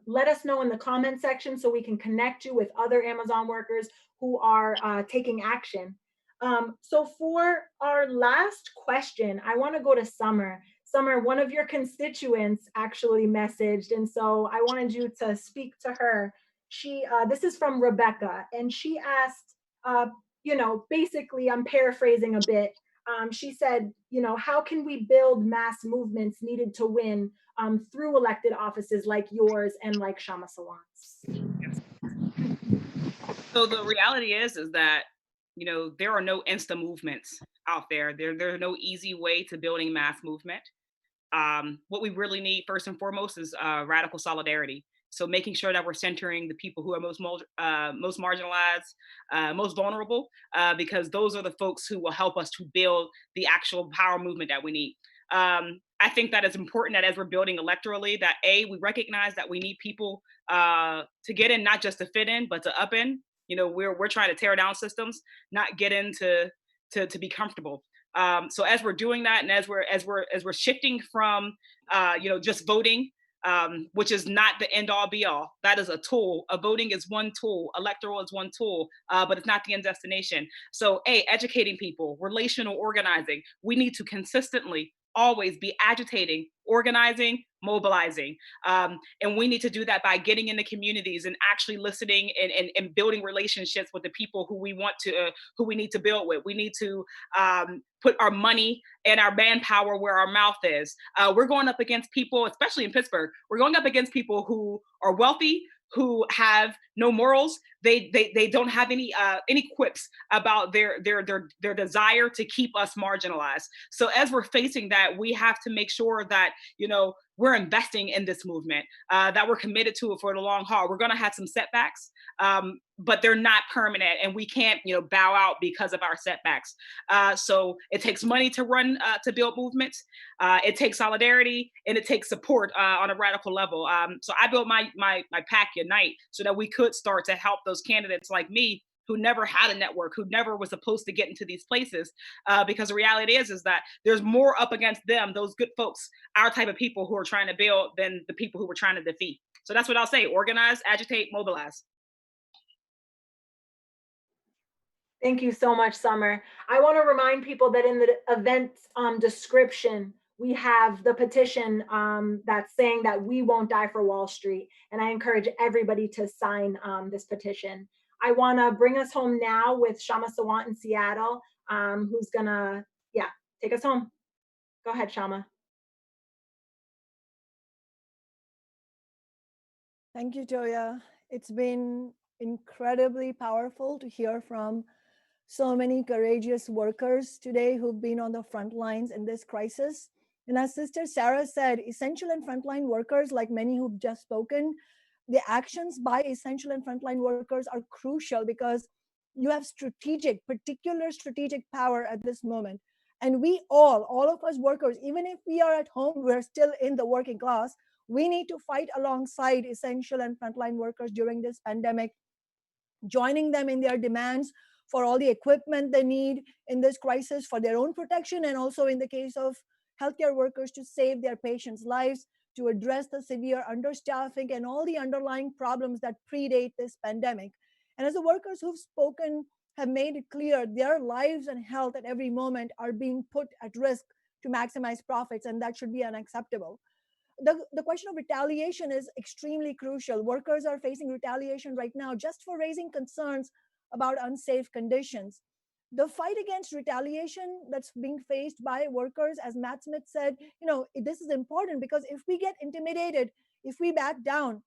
[SPEAKER 1] let us know in the comment section so we can connect you with other Amazon workers who are taking action. So for our last question, I want to go to Summer. Summer, one of your constituents actually messaged, and so I wanted you to speak to her. This is from Rebecca, and she asked, basically, I'm paraphrasing a bit. She said, how can we build mass movements needed to win through elected offices like yours and like Kshama Sawant's?
[SPEAKER 7] So the reality is that, there are no insta movements out there. There's no easy way to building mass movement. What we really need first and foremost is radical solidarity. So making sure that we're centering the people who are most marginalized, most vulnerable, because those are the folks who will help us to build the actual power movement that we need. I think that it's important that as we're building electorally, that we recognize that we need people to get in, not just to fit in, but to up in. We're trying to tear down systems, not get in to be comfortable. So as we're doing that, and as we're shifting from just voting, which is not the end all be all. That is a tool. Voting is one tool. Electoral is one tool, but it's not the end destination. So educating people, relational organizing. We need to consistently always be agitating, organizing, mobilizing. And we need to do that by getting in the communities and actually listening and building relationships with the people who we need to build with. We need to put our money and our manpower where our mouth is. We're going up against people, especially in Pittsburgh, we're going up against people who are wealthy, who have no morals. They don't have any quips about their desire to keep us marginalized. So as we're facing that, we have to make sure that we're investing in this movement, that we're committed to it for the long haul. We're going to have some setbacks, but they're not permanent, and we can't bow out because of our setbacks. So it takes money to run to build movements. It takes solidarity, and it takes support on a radical level. So I built my PAC Unite so that we could start to help those candidates like me who never had a network, who never was supposed to get into these places, because the reality is that there's more up against them, those good folks, our type of people who are trying to build, than the people who we're trying to defeat. So that's what I'll say: organize, agitate, mobilize.
[SPEAKER 1] Thank you so much, Summer. I want to remind people that in the event description, we have the petition that's saying that we won't die for Wall Street. And I encourage everybody to sign this petition. I want to bring us home now with Kshama Sawant in Seattle, who's going to, take us home. Go ahead, Kshama.
[SPEAKER 5] Thank you, Toya. It's been incredibly powerful to hear from so many courageous workers today who've been on the front lines in this crisis. And as Sister Sara said, essential and frontline workers, like many who've just spoken, the actions by essential and frontline workers are crucial because you have particular strategic power at this moment And we all of us workers, even if we are at home, we're still in the working class. We need to fight alongside essential and frontline workers during this pandemic, joining them in their demands for all the equipment they need in this crisis for their own protection, and also in the case of healthcare workers to save their patients' lives, to address the severe understaffing and all the underlying problems that predate this pandemic. And as the workers who've spoken have made it clear, their lives and health at every moment are being put at risk to maximize profits, and that should be unacceptable. The question of retaliation is extremely crucial. Workers are facing retaliation right now just for raising concerns about unsafe conditions. The fight against retaliation that's being faced by workers, as Matt Smith said, this is important because if we get intimidated, if we back down,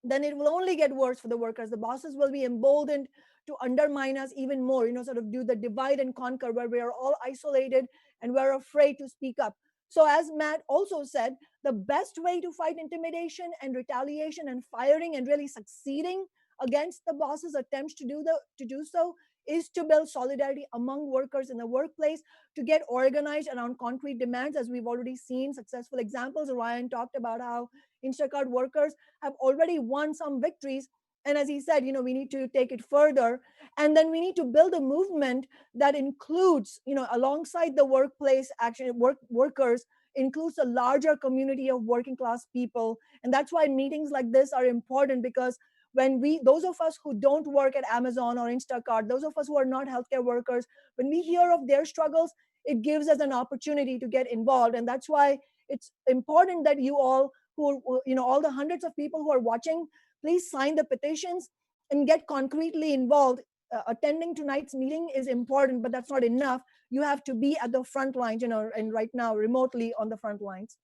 [SPEAKER 5] then it will only get worse for the workers. The bosses will be emboldened to undermine us even more, sort of do the divide and conquer where we are all isolated and we're afraid to speak up. So as Matt also said, the best way to fight intimidation and retaliation and firing and really succeeding against the boss's attempts to do so is to build solidarity among workers in the workplace, to get organized around concrete demands, as we've already seen successful examples. Ryan talked about how Instacart workers have already won some victories. And as he said, we need to take it further. And then we need to build a movement that includes, alongside the workplace action, workers, includes a larger community of working class people. And that's why meetings like this are important, because when those of us who don't work at Amazon or Instacart, those of us who are not healthcare workers, when we hear of their struggles, it gives us an opportunity to get involved. And that's why it's important that you all, all the hundreds of people who are watching, please sign the petitions and get concretely involved. Attending tonight's meeting is important, but that's not enough. You have to be at the front lines, and right now remotely on the front lines.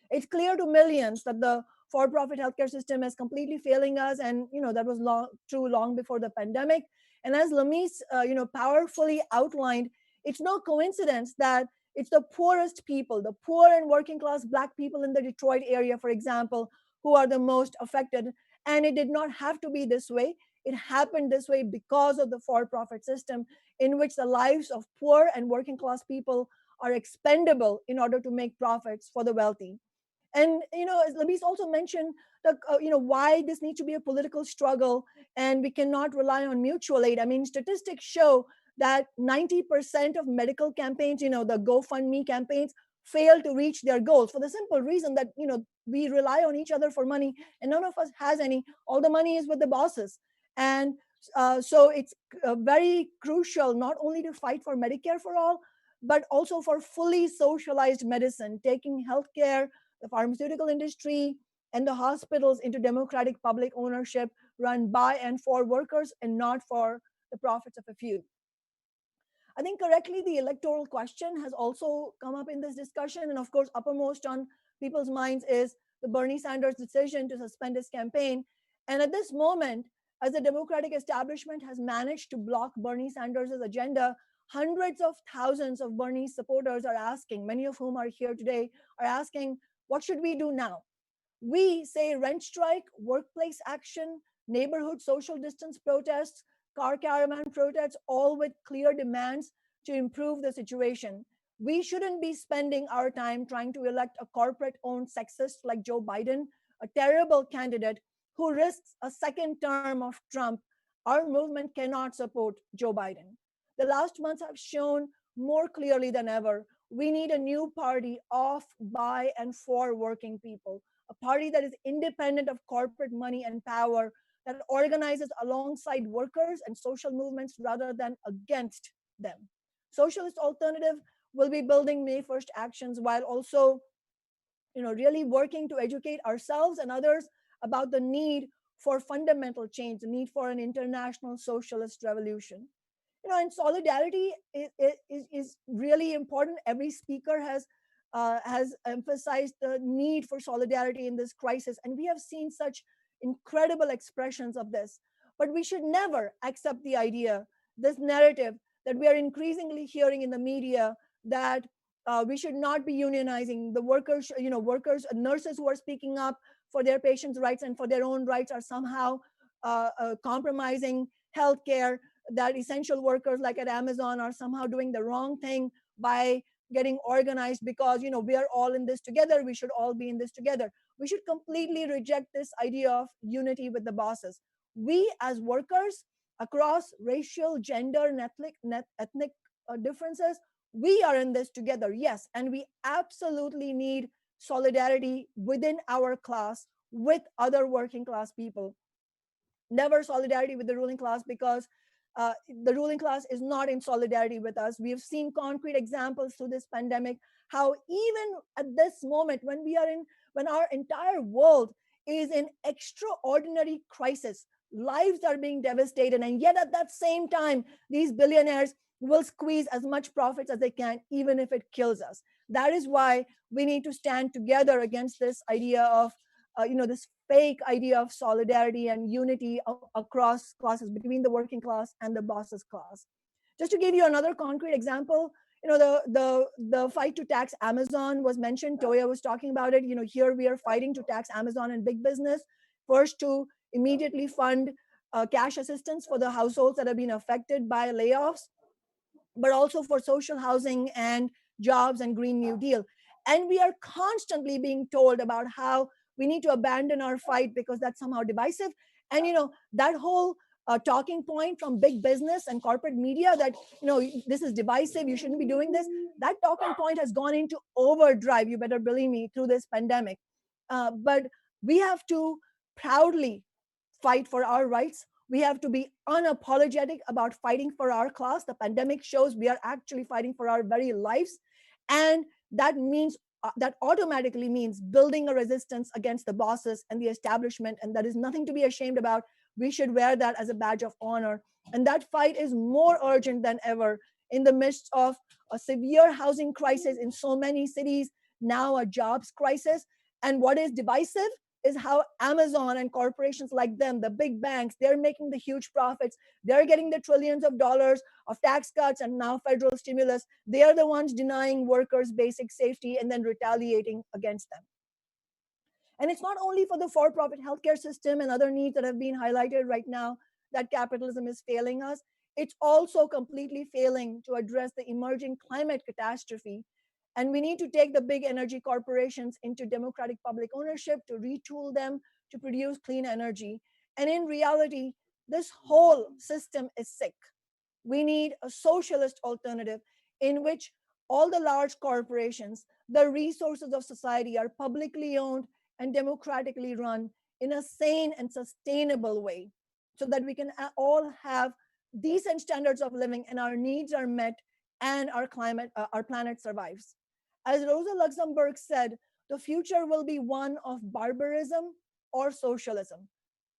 [SPEAKER 5] It's clear to millions that the for-profit healthcare system is completely failing us, and that was true long before the pandemic. And as Lamis, powerfully outlined, it's no coincidence that it's the poorest people, the poor and working class Black people in the Detroit area, for example, who are the most affected. And it did not have to be this way. It happened this way because of the for-profit system, in which the lives of poor and working class people are expendable in order to make profits for the wealthy. And as Lamis also mentioned, why this needs to be a political struggle, and we cannot rely on mutual aid. I mean, statistics show that 90% of medical campaigns, the GoFundMe campaigns, fail to reach their goals for the simple reason that we rely on each other for money, and none of us has any. All the money is with the bosses. And so it's very crucial not only to fight for Medicare for all, but also for fully socialized medicine, taking healthcare, the pharmaceutical industry, and the hospitals into democratic public ownership run by and for workers and not for the profits of a few. I think correctly, the electoral question has also come up in this discussion. And of course, uppermost on people's minds is the Bernie Sanders decision to suspend his campaign. And at this moment, as the Democratic establishment has managed to block Bernie Sanders' agenda, hundreds of thousands of Bernie supporters are asking, many of whom are here today, are asking, what should we do now? We say rent strike, workplace action, neighborhood social distance protests, car caravan protests, all with clear demands to improve the situation. We shouldn't be spending our time trying to elect a corporate-owned sexist like Joe Biden, a terrible candidate who risks a second term of Trump. Our movement cannot support Joe Biden. The last months have shown more clearly than ever, we need a new party of, by, and for working people, a party that is independent of corporate money and power, that organizes alongside workers and social movements rather than against them. Socialist Alternative will be building May 1st actions while also really working to educate ourselves and others about the need for fundamental change, the need for an international socialist revolution. And solidarity is really important. Every speaker has emphasized the need for solidarity in this crisis, and we have seen such incredible expressions of this. But we should never accept the idea, this narrative that we are increasingly hearing in the media, that we should not be unionizing. The workers, workers, nurses who are speaking up for their patients' rights and for their own rights are somehow compromising healthcare. that essential workers like at Amazon are somehow doing the wrong thing by getting organized because, you know, we are all in this together. We should all be in this together. We should completely reject this idea of unity with the bosses. We as workers across racial, gender, and ethnic differences, we are in this together, yes. And we absolutely need solidarity within our class with other working class people. Never solidarity with the ruling class, because the ruling class is not in solidarity with us. We have seen concrete examples through this pandemic how even at this moment when our entire world is in extraordinary crisis, lives are being devastated, and yet at that same time these billionaires will squeeze as much profits as they can, even if it kills us. That is why we need to stand together against this idea of this fake idea of solidarity and unity across classes, between the working class and the bosses class. Just to give you another concrete example, the fight to tax Amazon was mentioned. Toya was talking about it. Here we are fighting to tax Amazon and big business, first to immediately fund cash assistance for the households that have been affected by layoffs, but also for social housing and jobs and Green New Deal. And we are constantly being told about how we need to abandon our fight because that's somehow divisive. And that whole talking point from big business and corporate media that this is divisive, you shouldn't be doing this, that talking point has gone into overdrive, you better believe me, through this pandemic. But we have to proudly fight for our rights. We have to be unapologetic about fighting for our class. The pandemic shows we are actually fighting for our very lives. And that means that automatically means building a resistance against the bosses and the establishment. And that is nothing to be ashamed about. We should wear that as a badge of honor. And that fight is more urgent than ever in the midst of a severe housing crisis in so many cities, now a jobs crisis. And what is divisive is how Amazon and corporations like them, the big banks, they're making the huge profits. They're getting the trillions of dollars of tax cuts and now federal stimulus. They are the ones denying workers basic safety and then retaliating against them. And it's not only for the for-profit healthcare system and other needs that have been highlighted right now that capitalism is failing us. It's also completely failing to address the emerging climate catastrophe. And we need to take the big energy corporations into democratic public ownership, to retool them to produce clean energy. And in reality, this whole system is sick. We need a socialist alternative in which all the large corporations, the resources of society, are publicly owned and democratically run in a sane and sustainable way, so that we can all have decent standards of living and our needs are met and our planet survives. As Rosa Luxemburg said, the future will be one of barbarism or socialism.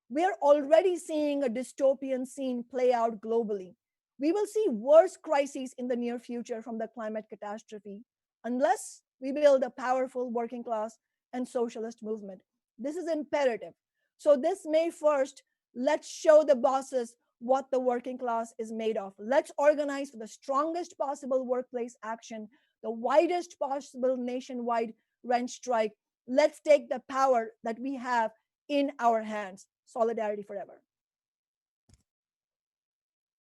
[SPEAKER 5] We are already seeing a dystopian scene play out globally. We will see worse crises in the near future from the climate catastrophe unless we build a powerful working class and socialist movement. This is imperative. So this May 1st, let's show the bosses what the working class is made of. Let's organize for the strongest possible workplace action, the widest possible nationwide rent strike. Let's take the power that we have in our hands. Solidarity forever.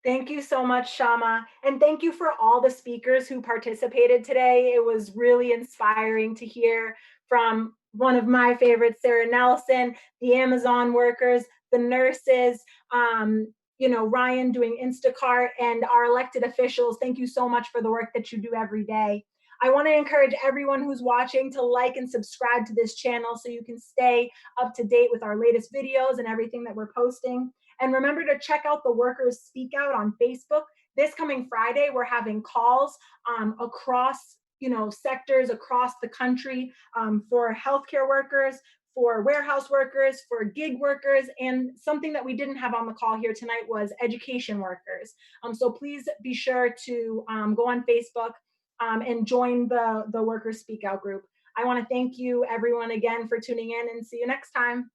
[SPEAKER 1] Thank you so much, Kshama. And thank you for all the speakers who participated today. It was really inspiring to hear from one of my favorites, Sara Nelson, the Amazon workers, the nurses, Ryan doing Instacart, and our elected officials. Thank you so much for the work that you do every day. I want to encourage everyone who's watching to like and subscribe to this channel so you can stay up to date with our latest videos and everything that we're posting. And remember to check out the Workers Speak Out on Facebook. This coming Friday, we're having calls across sectors across the country for healthcare workers, for warehouse workers, for gig workers, and something that we didn't have on the call here tonight was education workers. So please be sure to go on Facebook and join the Workers Speak Out group. I want to thank you everyone again for tuning in and see you next time.